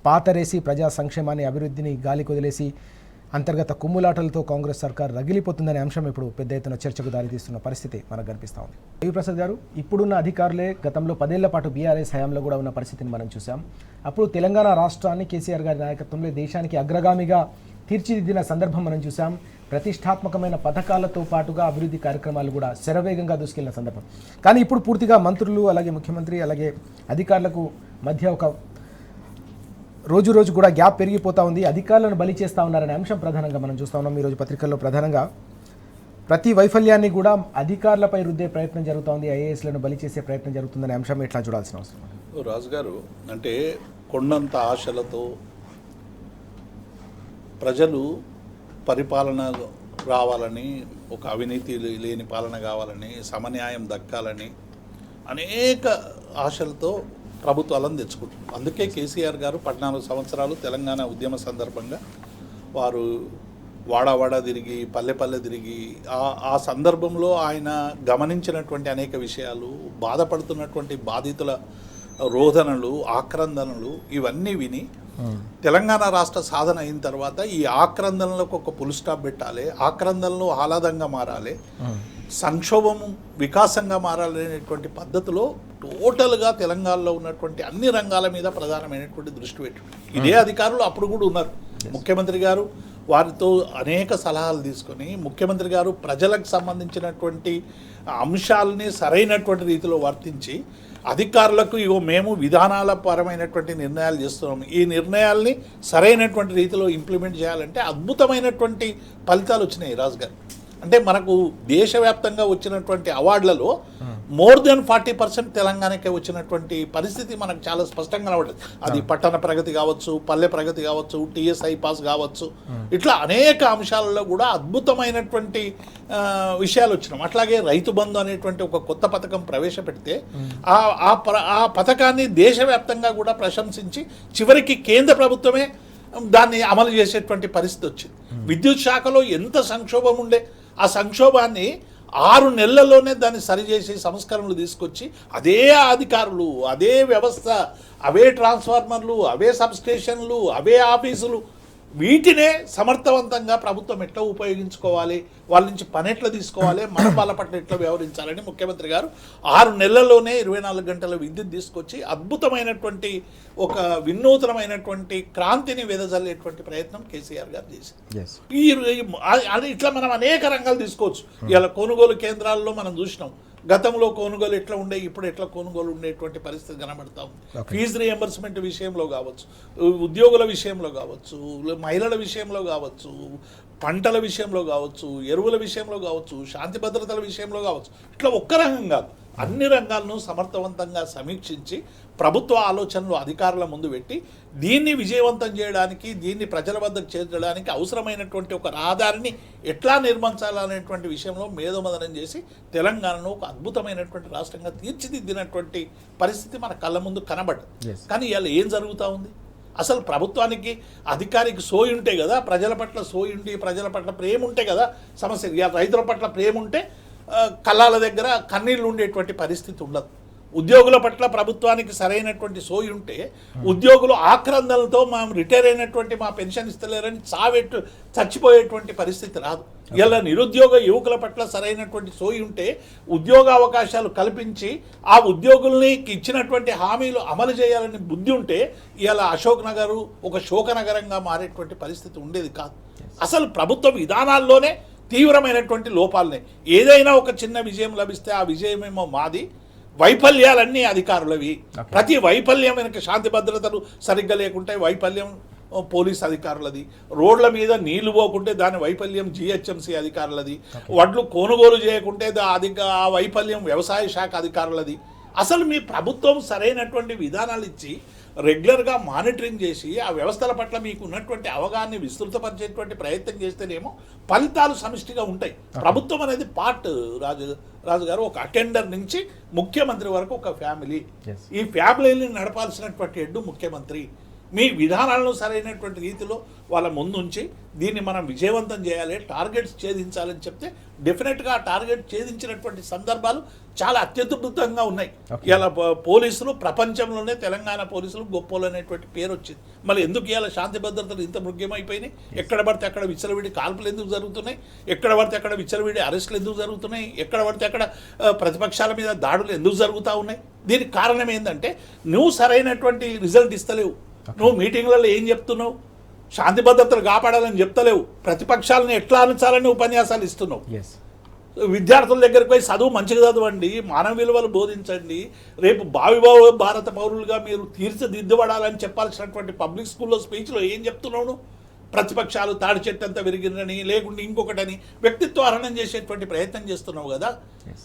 పాతరేసి ప్రజా సంక్షేమాన్ని, అభివృద్ధిని గాలికి వదిలేసి అంతర్గత కుమ్ములాటలతో కాంగ్రెస్ సర్కార్ రగిలిపోతుందనే అంశం ఇప్పుడు పెద్ద ఎత్తున చర్చకు దారితీస్తున్న పరిస్థితి మనకు కనిపిస్తూ ఉంది. దేవిప్రసాద్ గారు, ఇప్పుడున్న అధికారులే గతంలో 10 ఏళ్ల పాటు బీఆర్ఎస్ హయాంలో కూడా ఉన్న పరిస్థితిని మనం చూసాం. అప్పుడు తెలంగాణ రాష్ట్రాన్ని కేసీఆర్ గారి నాయకత్వంలో దేశానికి అగ్రగామిగా తీర్చిదిద్దిన సందర్భం మనం చూసాం. ప్రతిష్టాత్మకమైన పథకాలతో పాటుగా అభివృద్ధి కార్యక్రమాలు కూడా శరవేగంగా దూసుకెళ్లిన సందర్భం. కానీ ఇప్పుడు పూర్తిగా మంత్రులు అలాగే ముఖ్యమంత్రి అలాగే అధికారులకు మధ్య ఒక రోజు రోజు కూడా గ్యాప్ పెరిగిపోతూ ఉంది. అధికారులను బలి చేస్తూ ఉన్నారనే అంశం ప్రధానంగా మనం చూస్తూ ఉన్నాం. ఈరోజు పత్రికల్లో ప్రధానంగా ప్రతి వైఫల్యాన్ని కూడా అధికారులపై రుద్దే ప్రయత్నం జరుగుతోంది, ఐఏఎస్లను బలి చేసే ప్రయత్నం జరుగుతుందనే అంశం ఎట్లా చూడాల్సిన అవసరం? రాజు గారు, అంటే కొండంత ఆశలతో ప్రజలు పరిపాలన రావాలని, ఒక అవినీతి లేని పాలన కావాలని, సమన్యాయం దక్కాలని అనేక ఆశలతో ప్రభుత్వాలను తెచ్చుకుంటారు. అందుకే కేసీఆర్ గారు 14 సంవత్సరాలు తెలంగాణ ఉద్యమ సందర్భంగా వారు వాడా తిరిగి పల్లె తిరిగి ఆ సందర్భంలో ఆయన గమనించినటువంటి అనేక విషయాలు, బాధపడుతున్నటువంటి బాధితుల రోదనలు, ఆక్రందనలు ఇవన్నీ విని తెలంగాణ రాష్ట్ర సాధన అయిన తర్వాత ఈ ఆక్రందనలకు ఒక పుల్ స్టాప్ పెట్టాలి, ఆక్రందనలు ఆహ్లాదంగా మారాలి, సంక్షోభము వికాసంగా మారాలనేటువంటి పద్ధతిలో టోటల్గా తెలంగాణలో ఉన్నటువంటి అన్ని రంగాల మీద ప్రధానమైనటువంటి దృష్టి పెట్టారు. ఇదే అధికారులు అప్పుడు కూడా ఉన్నారు. ముఖ్యమంత్రి గారు వారితో అనేక సలహాలు తీసుకొని ముఖ్యమంత్రి గారు ప్రజలకు సంబంధించినటువంటి అంశాలని సరైనటువంటి రీతిలో వర్తించి అధికారులకు ఇగో మేము విధానాల పరమైనటువంటి నిర్ణయాలు చేస్తున్నాము, ఈ నిర్ణయాల్ని సరైనటువంటి రీతిలో ఇంప్లిమెంట్ చేయాలంటే అద్భుతమైనటువంటి ఫలితాలు వచ్చినాయి రాజు గారు. అంటే మనకు దేశవ్యాప్తంగా వచ్చినటువంటి అవార్డులలో మోర్ దెన్ 40% తెలంగాణకే వచ్చినటువంటి పరిస్థితి మనకు చాలా స్పష్టంగా కనబడుతుంది. అది పట్టణ ప్రగతి కావచ్చు, పల్లె ప్రగతి కావచ్చు, టీఎస్ఐ పాస్ కావచ్చు, ఇట్లా అనేక అంశాలలో కూడా అద్భుతమైనటువంటి విషయాలు వచ్చినాం. అట్లాగే రైతు బంధు అనేటువంటి ఒక కొత్త పథకం ప్రవేశపెడితే ఆ పథకాన్ని దేశవ్యాప్తంగా కూడా ప్రశంసించి చివరికి కేంద్ర ప్రభుత్వమే దాన్ని అమలు చేసేటువంటి పరిస్థితి వచ్చింది. విద్యుత్ శాఖలో ఎంత సంక్షోభం ఉండే, ఆ సంక్షోభాన్ని 6 నెలల్లోనే దాన్ని సరిచేసి సంస్కరణలు తీసుకొచ్చి అదే అధికారులు, అదే వ్యవస్థ, అవే ట్రాన్స్ఫార్మర్లు, అవే సబ్స్టేషన్లు, అవే ఆఫీసులు, వీటినే సమర్థవంతంగా ప్రభుత్వం ఎట్లా ఉపయోగించుకోవాలి, వాళ్ళ నుంచి పని ఎట్లా తీసుకోవాలి, మన వాళ్ళ పట్ల ఎట్లా వ్యవహరించాలని ముఖ్యమంత్రి గారు 6 నెలల్లోనే 24 గంటల విద్యుత్ తీసుకొచ్చి అద్భుతమైనటువంటి ఒక వినూతనమైనటువంటి క్రాంతిని వెదజల్లేటువంటి ప్రయత్నం కేసీఆర్ గారు చేశారు. ఇట్లా మనం అనేక రంగాలు తీసుకోవచ్చు. ఇలా కొనుగోలు కేంద్రాల్లో మనం చూసినాం. గతంలో కొనుగోలు ఎట్లా ఉండే, ఇప్పుడు ఎట్లా కొనుగోలు ఉండేటువంటి పరిస్థితి కనబడతా ఉంది. ఫీజు రియంబర్స్మెంట్ విషయంలో కావచ్చు, ఉద్యోగుల విషయంలో కావచ్చు, మహిళల విషయంలో కావచ్చు, పంటల విషయంలో కావచ్చు, ఎరువుల విషయంలో కావచ్చు, శాంతి భద్రతల విషయంలో కావచ్చు, ఇట్లా ఒక్క రంగం కాదు, అన్ని రంగాలను సమర్థవంతంగా సమీక్షించి ప్రభుత్వ ఆలోచనలు అధికారుల ముందు పెట్టి దీన్ని విజయవంతం చేయడానికి, దీన్ని ప్రజల వద్దకు చేర్చడానికి అవసరమైనటువంటి ఒక రహదారిని ఎట్లా నిర్మించాలనేటువంటి విషయంలో మేధోమదనం చేసి తెలంగాణను ఒక అద్భుతమైనటువంటి రాష్ట్రంగా తీర్చిదిద్దినటువంటి పరిస్థితి మన కళ్ళ ముందు కనబడ్డది. కానీ ఇవాళ ఏం జరుగుతూ ఉంది? అసలు ప్రభుత్వానికి, అధికారికి సోయి ఉంటే కదా, ప్రజల పట్ల సోయి ఉండి ప్రజల పట్ల ప్రేమ ఉంటే కదా సమస్య. ఇవాళ రైతుల పట్ల ప్రేమ ఉంటే కళ్ళాల దగ్గర కన్నీళ్ళు ఉండేటువంటి పరిస్థితి ఉండదు. ఉద్యోగుల పట్ల ప్రభుత్వానికి సరైనటువంటి సోయి ఉంటే ఉద్యోగులు ఆక్రందనలతో మేము రిటైర్ అయినటువంటి మా పెన్షన్ ఇస్తలేరని చచ్చిపోయేటువంటి పరిస్థితి రాదు. ఇలా నిరుద్యోగ యువకుల పట్ల సరైనటువంటి సోయి ఉంటే ఉద్యోగ అవకాశాలు కల్పించి ఆ ఉద్యోగుల్ని ఇచ్చినటువంటి హామీలు అమలు చేయాలని బుద్ధి ఉంటే ఇలా అశోక్ నగరు ఒక శోకనగరంగా మారేటువంటి పరిస్థితి ఉండేది కాదు. అసలు ప్రభుత్వ విధానాల్లోనే తీవ్రమైనటువంటి లోపాలనే. ఏదైనా ఒక చిన్న విజయం లభిస్తే ఆ విజయమేమో మాది, వైఫల్యాలన్నీ అధికారులవి. ప్రతి వైఫల్యం వెనక శాంతి భద్రతలు సరిగ్గా లేకుంటే వైఫల్యం పోలీస్ అధికారులది, రోడ్ల మీద నీళ్లు పోకుంటే దాని వైఫల్యం జిహెచ్ఎంసీ అధికారులది, వడ్లు కొనుగోలు చేయకుంటే ఆ వైఫల్యం వ్యవసాయ శాఖ అధికారులది. అసలు మీ ప్రభుత్వం సరైనటువంటి విధానాలు ఇచ్చి రెగ్యులర్గా మానిటరింగ్ చేసి ఆ వ్యవస్థల పట్ల మీకు ఉన్నటువంటి అవగాహన విస్తృతపరిచేటువంటి ప్రయత్నం చేస్తేనేమో ఫలితాలు సమిష్టిగా ఉంటాయి. ప్రభుత్వం అనేది పార్ట్ రాజు గారు, ఒక అటెండర్ నుంచి ముఖ్యమంత్రి వరకు ఒక ఫ్యామిలీ. ఈ ఫ్యామిలీని నడపాల్సినటువంటి హెడ్ ముఖ్యమంత్రి. మీ విధానాలను సరైనటువంటి రీతిలో వాళ్ళ ముందుంచి దీన్ని మనం విజయవంతం చేయాలి, టార్గెట్స్ ఛేదించాలని చెప్తే డెఫినెట్గా ఆ టార్గెట్ ఛేదించినటువంటి సందర్భాలు చాలా అత్యద్భుతంగా ఉన్నాయి. ఇలా పోలీసులు ప్రపంచంలోనే తెలంగాణ పోలీసులు గొప్పలు అనేటువంటి పేరు వచ్చింది. మళ్ళీ ఎందుకు ఇలా శాంతి భద్రతలు ఇంత మృగ్యమైపోయినాయి? ఎక్కడ పడితే అక్కడ విచ్చలవిడి కాల్పులు ఎందుకు జరుగుతున్నాయి? ఎక్కడ పడితే అక్కడ విచ్చలవిడి అరెస్టులు ఎందుకు జరుగుతున్నాయి? ఎక్కడ పడితే అక్కడ ప్రతిపక్షాల మీద దాడులు ఎందుకు జరుగుతూ ఉన్నాయి? దీనికి కారణం ఏంటంటే నువ్వు సరైనటువంటి రిజల్ట్ ఇస్తలేవు. నువ్వు మీటింగ్లలో ఏం చెప్తున్నావు? శాంతి భద్రతలు కాపాడాలని చెప్తలేవు, ప్రతిపక్షాలను ఎట్లా అణచాలని ఉపన్యాసాలు ఇస్తున్నావు. ఎస్ విద్యార్థుల దగ్గరికి పోయి చదువు మంచిగా చదవండి, మానవ విలువలు బోధించండి, రేపు భారత పౌరులుగా మీరు తీర్చిదిద్దబడాలని చెప్పాల్సినటువంటి పబ్లిక్ స్కూల్లో స్పీచ్లో ఏం చెప్తున్నావు? ప్రతిపక్షాలు తాడి చెట్టంతా విరిగిందని లేకుంటే ఇంకొకటని వ్యక్తిత్వహరణం చేసేటువంటి ప్రయత్నం చేస్తున్నావు కదా.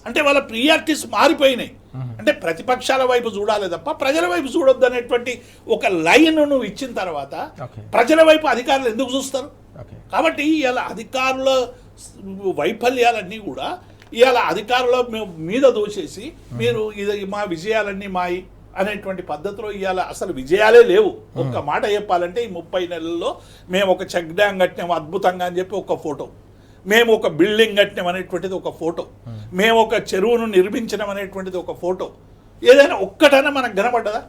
అంటే వాళ్ళ ప్రియారిటీస్ మారిపోయినాయి. అంటే ప్రతిపక్షాల వైపు చూడాలి తప్ప ప్రజల వైపు చూడొద్దు అనేటువంటి ఒక లైన్ నువ్వు ఇచ్చిన తర్వాత ప్రజల వైపు అధికారులు ఎందుకు చూస్తారు? కాబట్టి ఇలా అధికారుల వైఫల్యాలన్నీ కూడా ఇవాళ అధికారుల మీద దోచేసి మీరు ఇది మా విజయాలన్నీ మాయి అనేటువంటి పద్ధతిలో ఇవాళ అసలు విజయాలే లేవు. ఒక్క మాట చెప్పాలంటే ఈ 30 నెలల్లో మేము ఒక చెక్ డ్యామ్ కట్టినాం అద్భుతంగా అని చెప్పి ఒక ఫోటో, మేము ఒక బిల్డింగ్ కట్టినాం అనేటువంటిది ఒక ఫోటో, మేము ఒక చెరువును నిర్మించడం అనేటువంటిది ఒక ఫోటో, ఏదైనా ఒక్కటైనా మనకు కనబడ్డదా?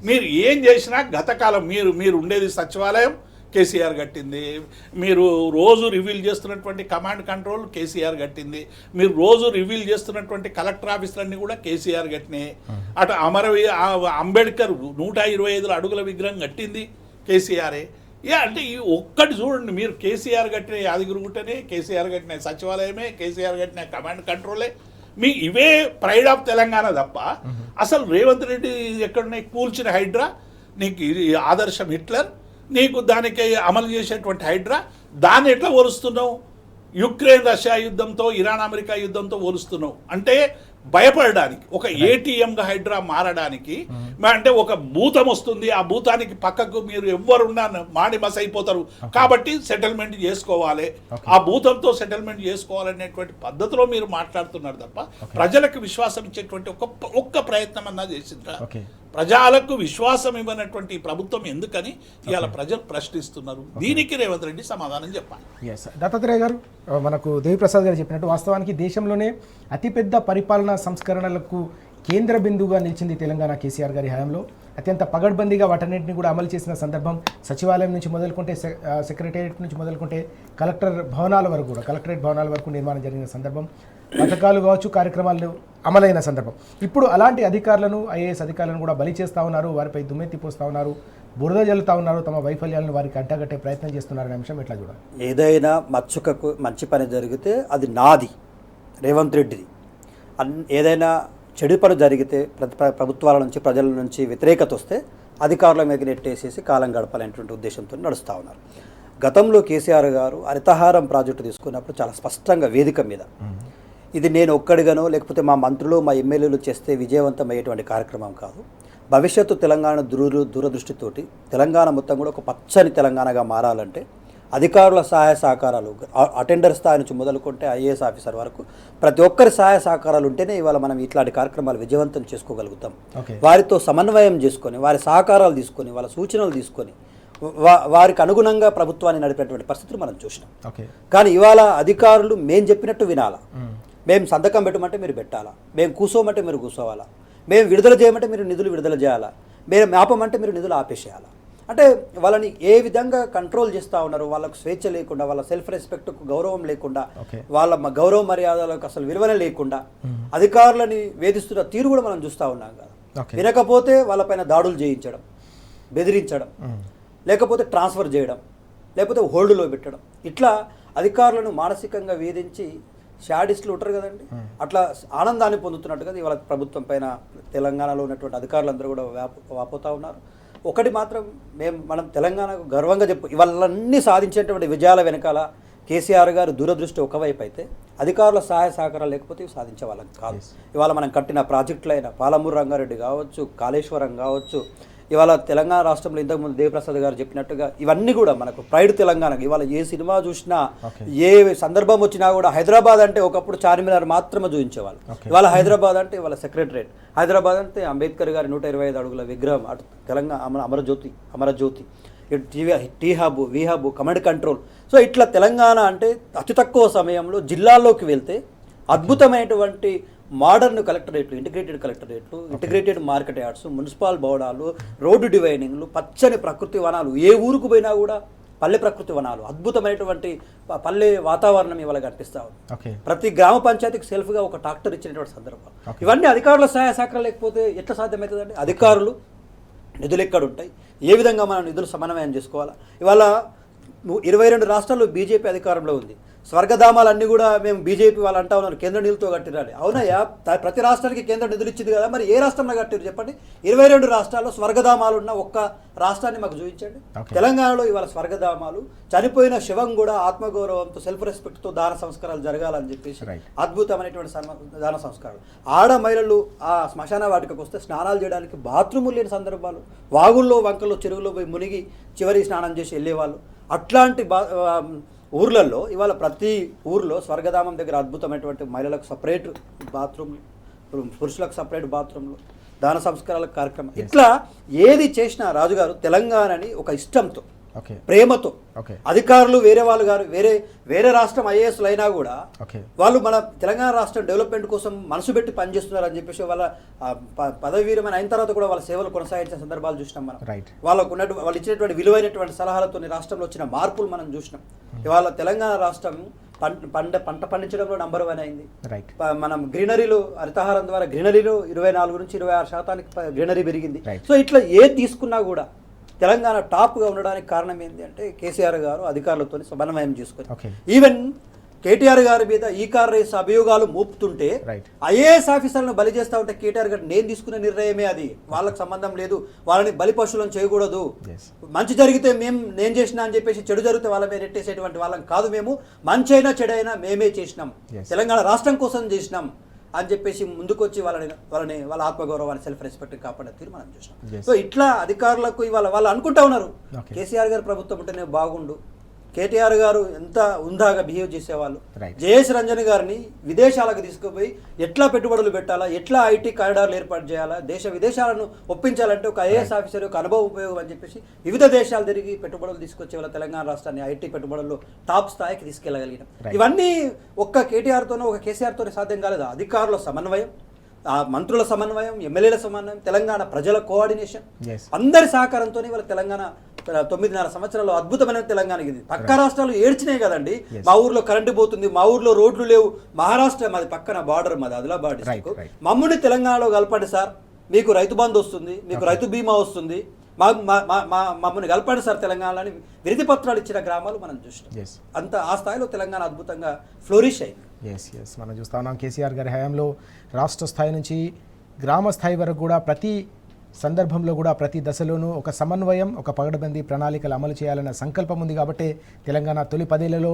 మీరు ఏం చేసినా గతకాలం మీరు ఉండేది సచివాలయం కేసీఆర్ కట్టింది, మీరు రోజు రివీల్ చేస్తున్నటువంటి కమాండ్ కంట్రోల్ కేసీఆర్ కట్టింది, మీరు రోజు రివీల్ చేస్తున్నటువంటి కలెక్టర్ ఆఫీసులన్నీ కూడా కేసీఆర్ కట్టినాయి. అటు అంబేద్కర్ 125 అడుగుల విగ్రహం కట్టింది కేసీఆరే. అంటే ఈ ఒక్కటి చూడండి, మీరు కేసీఆర్ కట్టిన యాదగిరిగుట్టనే, కేసీఆర్ కట్టిన సచివాలయమే, కేసీఆర్ కట్టిన కమాండ్ కంట్రోలే, మీ ఇవే ప్రైడ్ ఆఫ్ తెలంగాణ తప్ప అసలు రేవంత్ రెడ్డి ఎక్కడున్నాయి? కూల్చిన హైడ్రా, నీకు ఆదర్శం హిట్లర్, నీకు దానికి అమలు చేసేటువంటి హైడ్రా, దాన్ని ఎట్లా పోలుస్తున్నావు? యుక్రెయిన్ రష్యా యుద్ధంతో, ఇరాన్ అమెరికా యుద్ధంతో పోలుస్తున్నావు. అంటే భయపడడానికి, ఒక ఏటీఎంగా హైడ్రా మారడానికి, అంటే ఒక భూతం వస్తుంది, ఆ భూతానికి పక్కకు మీరు ఎవ్వరున్నా మాడి మస్ అయిపోతారు కాబట్టి సెటిల్మెంట్ చేసుకోవాలి, ఆ భూతంతో సెటిల్మెంట్ చేసుకోవాలనేటువంటి పద్ధతిలో మీరు మాట్లాడుతున్నారు తప్ప ప్రజలకు విశ్వాసం ఇచ్చేటువంటి ఒక్క ప్రయత్నం అన్నా చేసిండ్రా? ప్రజలకు విశ్వాసం ఇవ్వనటువంటి ప్రభుత్వం ఎందుకని ఇవాళ ప్రజలు ప్రశ్నిస్తున్నారు. దీనికి రేవంత్ రెడ్డి సమాధానం చెప్పాలి. ఎస్ దత్తాత్రేయ గారు, మనకు దేవిప్రసాద్ గారు చెప్పినట్టు వాస్తవానికి దేశంలోనే అతిపెద్ద పరిపాలనా సంస్కరణలకు కేంద్ర బిందువుగా నిలిచింది తెలంగాణ కేసీఆర్ గారి హయాంలో. అత్యంత పగడ్బందీగా వాటన్నింటినీ కూడా అమలు చేసిన సందర్భం, సచివాలయం నుంచి మొదలుకుంటే సెక్రటేరియట్ నుంచి మొదలుకుంటే కలెక్టరేట్ భవనాల వరకు నిర్మాణం జరిగిన సందర్భం, పథకాలు కావచ్చు, కార్యక్రమాలు అమలైన సందర్భం. ఇప్పుడు అలాంటి అధికారులను, ఐఏఎస్ అధికారులను కూడా బలి చేస్తూ ఉన్నారు, వారిపై దుమ్మెత్తి పోస్తూ ఉన్నారు, బురద జల్లుతూ ఉన్నారు, తమ వైఫల్యాలను వారికి అంటగట్టే ప్రయత్నం చేస్తున్నారనే అంశం ఎట్లా చూడాలి? ఏదైనా మచ్చుకకు మంచి పని జరిగితే అది నాది, రేవంత్ రెడ్డిది. ఏదైనా చెడు పని జరిగితే ప్రభుత్వాల నుంచి, ప్రజల నుంచి వ్యతిరేకత వస్తే అధికారుల మీద నెట్టేసేసి కాలం గడపాలనేటువంటి ఉద్దేశంతో నడుస్తూ ఉన్నారు. గతంలో కేసీఆర్ గారు హరితహారం ప్రాజెక్టు తీసుకున్నప్పుడు చాలా స్పష్టంగా వేదిక మీద ఇది నేను ఒక్కడిగానో లేకపోతే మా మంత్రులు మా ఎమ్మెల్యేలు చేస్తే విజయవంతమయ్యేటువంటి కార్యక్రమం కాదు, భవిష్యత్తు తెలంగాణ దూరదృష్టితోటి తెలంగాణ మొత్తం కూడా ఒక పచ్చని తెలంగాణగా మారాలంటే అధికారుల సహాయ సహకారాలు, అటెండర్ స్థాయి నుంచి మొదలుకుంటే ఐఏఎస్ ఆఫీసర్ వరకు ప్రతి ఒక్కరి సహాయ సహకారాలు ఉంటేనే ఇవాళ మనం ఇట్లాంటి కార్యక్రమాలు విజయవంతం చేసుకోగలుగుతాం. వారితో సమన్వయం చేసుకొని, వారి సహకారాలు తీసుకొని, వాళ్ళ సూచనలు తీసుకొని వారికి అనుగుణంగా ప్రభుత్వాన్ని నడిపేటువంటి పరిస్థితులు మనం చూసినాం. కానీ ఇవాళ అధికారులు మేము చెప్పినట్టు వినాలా, మేము సంతకం పెట్టమంటే మీరు పెట్టాలా, మేము కూర్చోమంటే మీరు కూర్చోవాలా, మేము విడుదల చేయమంటే మీరు నిధులు విడుదల చేయాలా, మేము ఆపమంటే మీరు నిధులు ఆపేసేయాలా. అంటే వాళ్ళని ఏ విధంగా కంట్రోల్ చేస్తూ ఉన్నారు, వాళ్ళకు స్వేచ్ఛ లేకుండా, వాళ్ళ సెల్ఫ్ రెస్పెక్ట్కు గౌరవం లేకుండా, వాళ్ళ గౌరవ మర్యాదలకు అసలు విలువనే లేకుండా అధికారులని వేధిస్తున్న తీరు కూడా మనం చూస్తూ ఉన్నాం కదా. వినకపోతే వాళ్ళపైన దాడులు చేయించడం, బెదిరించడం, లేకపోతే ట్రాన్స్ఫర్ చేయడం, లేకపోతే హోల్డ్లో పెట్టడం, ఇట్లా అధికారులను మానసికంగా వేధించి షాడిస్టులు ఉంటారు కదండి, అట్లా ఆనందాన్ని పొందుతున్నట్టుగా ఇవాళ ప్రభుత్వం పైన తెలంగాణలో ఉన్నటువంటి అధికారులందరూ కూడా వాపోతూ ఉన్నారు. ఒకటి మాత్రం మనం తెలంగాణకు గర్వంగా ఇవన్నీ సాధించేటువంటి విజయాల వెనకాల కేసీఆర్ గారు దూరదృష్టి ఒకవైపు అయితే అధికారుల సహాయ సహకారాలు లేకపోతే ఇవి సాధించే వాళ్ళం కాదు. ఇవాళ మనం కట్టిన ప్రాజెక్టులైన పాలమూరు రంగారెడ్డి కావచ్చు, కాళేశ్వరం కావచ్చు, ఇవాళ తెలంగాణ రాష్ట్రంలో ఇంతకుముందు దేవిప్రసాద్ గారు చెప్పినట్టుగా ఇవన్నీ కూడా మనకు ప్రైడ్ తెలంగాణకు. ఇవాళ ఏ సినిమా చూసినా, ఏ సందర్భం వచ్చినా కూడా హైదరాబాద్ అంటే ఒకప్పుడు చార్మినార్ మాత్రమే చూపించేవాళ్ళు, ఇవాళ హైదరాబాద్ అంటే ఇవాళ సెక్రటరేట్, హైదరాబాద్ అంటే అంబేద్కర్ గారి 125 అడుగుల విగ్రహం, అటు Telangana Amarajyothi, T hub, we hub, command control. So ఇట్లా తెలంగాణ అంటే అతి తక్కువ సమయంలో జిల్లాల్లోకి వెళ్తే అద్భుతమైనటువంటి మోడర్న్ కలెక్టరేట్లు, ఇంటిగ్రేటెడ్ మార్కెట్ యార్డ్స్, మున్సిపల్ భవనాలు, రోడ్డు డివైనింగ్లు, పచ్చని ప్రకృతి వనాలు, ఏ ఊరుకు పోయినా కూడా పల్లె ప్రకృతి వనాలు, అద్భుతమైనటువంటి పల్లె వాతావరణం ఇవాళ కనిపిస్తా ఉంది. ప్రతి గ్రామ పంచాయతీకి సెల్ఫ్గా ఒక ట్రాక్టర్ ఇచ్చినటువంటి సందర్భం. ఇవన్నీ అధికారుల సహాయ సహకారం లేకపోతే ఎట్లా సాధ్యమవుతుందండి? అధికారులు నిధులు ఎక్కడ ఉంటాయి, ఏ విధంగా మనం నిధులు సమన్వయం చేసుకోవాలా. ఇవాళ 22 రాష్ట్రాల్లో బీజేపీ అధికారంలో ఉంది. స్వర్గధామాలన్నీ కూడా మేము బీజేపీ వాళ్ళు అంటా ఉన్నారు కేంద్ర నిధులతో కట్టిరని. అవునయ్యా, ప్రతి రాష్ట్రానికి కేంద్ర నిధులు ఇచ్చింది కదా, మరి ఏ రాష్ట్రంలో కట్టిరు చెప్పండి. 22 రాష్ట్రాల్లో స్వర్గధామాలు ఉన్న ఒక్క రాష్ట్రాన్ని మాకు చూపించండి. తెలంగాణలో ఇవాళ స్వర్గధామాలు, చనిపోయిన శవం కూడా ఆత్మగౌరవంతో సెల్ఫ్ రెస్పెక్ట్తో దాన సంస్కారాలు జరగాలని చెప్పేసి అద్భుతమైనటువంటి దాన సంస్కారాలు. ఆడ మహిళలు ఆ శ్మశాన వాటికకు వస్తే స్నానాలు చేయడానికి బాత్రూములు లేని సందర్భాలు, వాగుల్లో వంకల్లో చెరువులో పోయి మునిగి చివరి స్నానం చేసి వెళ్ళేవాళ్ళు. అట్లాంటి ఊర్లలో ఇవాళ ప్రతి ఊర్లో స్వర్గధామం దగ్గర అద్భుతమైనటువంటి మహిళలకు సపరేట్ బాత్రూమ్లు, పురుషులకు సపరేట్ బాత్రూమ్లు, దాన సంస్కారాల కార్యక్రమం. ఇట్లా ఏది చేసినా రాజుగారు తెలంగాణని ఒక ఇష్టంతో, ప్రేమతో, అధికారులు వేరే వాళ్ళు గారు వేరే రాష్ట్రం ఐఏఎస్లు అయినా కూడా వాళ్ళు మన తెలంగాణ రాష్ట్రం డెవలప్మెంట్ కోసం మనసు పెట్టి పనిచేస్తున్నారు అని చెప్పేసి వాళ్ళ పదవి విరమణ అయిన తర్వాత కూడా వాళ్ళ సేవలు కొనసాగించిన సందర్భాలు చూసినాం మనం. వాళ్ళు ఇచ్చినటువంటి విలువైనటువంటి సలహాలతో రాష్ట్రంలో వచ్చిన మార్పులు మనం చూసినాం. ఇవాళ తెలంగాణ రాష్ట్రం పంట పండించడంలో నంబర్ 1 అయింది. మనం గ్రీనరీలో హరితహారం ద్వారా గ్రీనరీలో 24 నుంచి 26% గ్రీనరీ పెరిగింది. సో ఇట్లా ఏది తీసుకున్నా కూడా తెలంగాణ టాప్గా ఉండడానికి కారణం ఏంటి అంటే కేసీఆర్ గారు అధికారులతో సమన్వయం చేసుకొని, ఈవెన్ కేటీఆర్ గారి మీద ఈ కార్ రేస్ అభియోగాలు మోపుతుంటే ఐఏఎస్ ఆఫీసర్లను బలి చేస్తూ ఉంటే కేటీఆర్ గారు నేను తీసుకునే నిర్ణయమే అది, వాళ్ళకి సంబంధం లేదు, వాళ్ళని బలి పశువులను చేయకూడదు, మంచి జరిగితే నేను చేసినా అని చెప్పేసి చెడు జరిగితే వాళ్ళ మీద నెట్టేసేటువంటి వాళ్ళం కాదు, మేము మంచి అయినా చెడైనా మేమే చేసినాం, తెలంగాణ రాష్ట్రం కోసం చేసినాం అని చెప్పేసి ముందుకొచ్చి వాళ్ళ ఆత్మగౌరవాన్ని సెల్ఫ్ రెస్పెక్ట్ కాపాడే తీరు మనం చూసాం. సో ఇట్లా అధికారులకు ఇవాళ వాళ్ళు అనుకుంటా ఉన్నారు కేసీఆర్ గారు ప్రభుత్వం ఉంటేనే బాగుండు, కేటీఆర్ గారు ఎంత ఉందాగా బిహేవ్ చేసేవాళ్ళు, జయేష్ రంజన్ గారిని విదేశాలకు తీసుకుపోయి ఎట్లా పెట్టుబడులు పెట్టాలా, ఎట్లా ఐటీ కారిడార్లు ఏర్పాటు చేయాలా, దేశ విదేశాలను ఒప్పించాలంటే ఒక ఐఏఎస్ ఆఫీసర్ యొక్క అనుభవం ఉపయోగం అని చెప్పేసి వివిధ దేశాలు తిరిగి పెట్టుబడులు తీసుకొచ్చే వాళ్ళ తెలంగాణ రాష్ట్రాన్ని ఐటీ పెట్టుబడుల్లో టాప్ స్థాయికి తీసుకెళ్లగలిగినాం. ఇవన్నీ ఒక్క కేటీఆర్తోనో ఒక కేసీఆర్తోనే సాధ్యం కాలేదు. అధికారుల సమన్వయం, మంత్రుల సమన్వయం, ఎమ్మెల్యేల సమన్వయం, తెలంగాణ ప్రజల కోఆర్డినేషన్, అందరి సహకారంతో వాళ్ళ తెలంగాణ 9.5 సంవత్సరాలు అద్భుతమైన తెలంగాణ ఇది. పక్క రాష్ట్రాలు ఏడ్చినాయి కదండి, మా ఊర్లో కరెంటు పోతుంది, మా ఊర్లో రోడ్లు లేవు, మహారాష్ట్ర మాది పక్కన బార్డర్, మాది ఆదిలాబాద్ డిస్ట్రిక్ట్, మమ్మల్ని తెలంగాణలో కలపండి సార్, మీకు రైతు బంధు వస్తుంది, మీకు రైతు బీమా వస్తుంది, మమ్మల్ని కలపండి సార్ తెలంగాణలో వినతి పత్రాలు ఇచ్చిన గ్రామాలు మనం చూస్తాం. అంత ఆ స్థాయిలో తెలంగాణ అద్భుతంగా ఫ్లోరిష్ అయింది. మనం చూస్తా ఉన్నాం కేసీఆర్ గారి హయాంలో రాష్ట్ర స్థాయి నుంచి గ్రామ స్థాయి వరకు కూడా ప్రతి సందర్భంలో కూడా ప్రతి దశలోనూ ఒక సమన్వయం, ఒక పగడబందీ ప్రణాళికలు అమలు చేయాలన్న సంకల్పం ఉంది కాబట్టి తెలంగాణ తొలి 10 ఏళ్లలో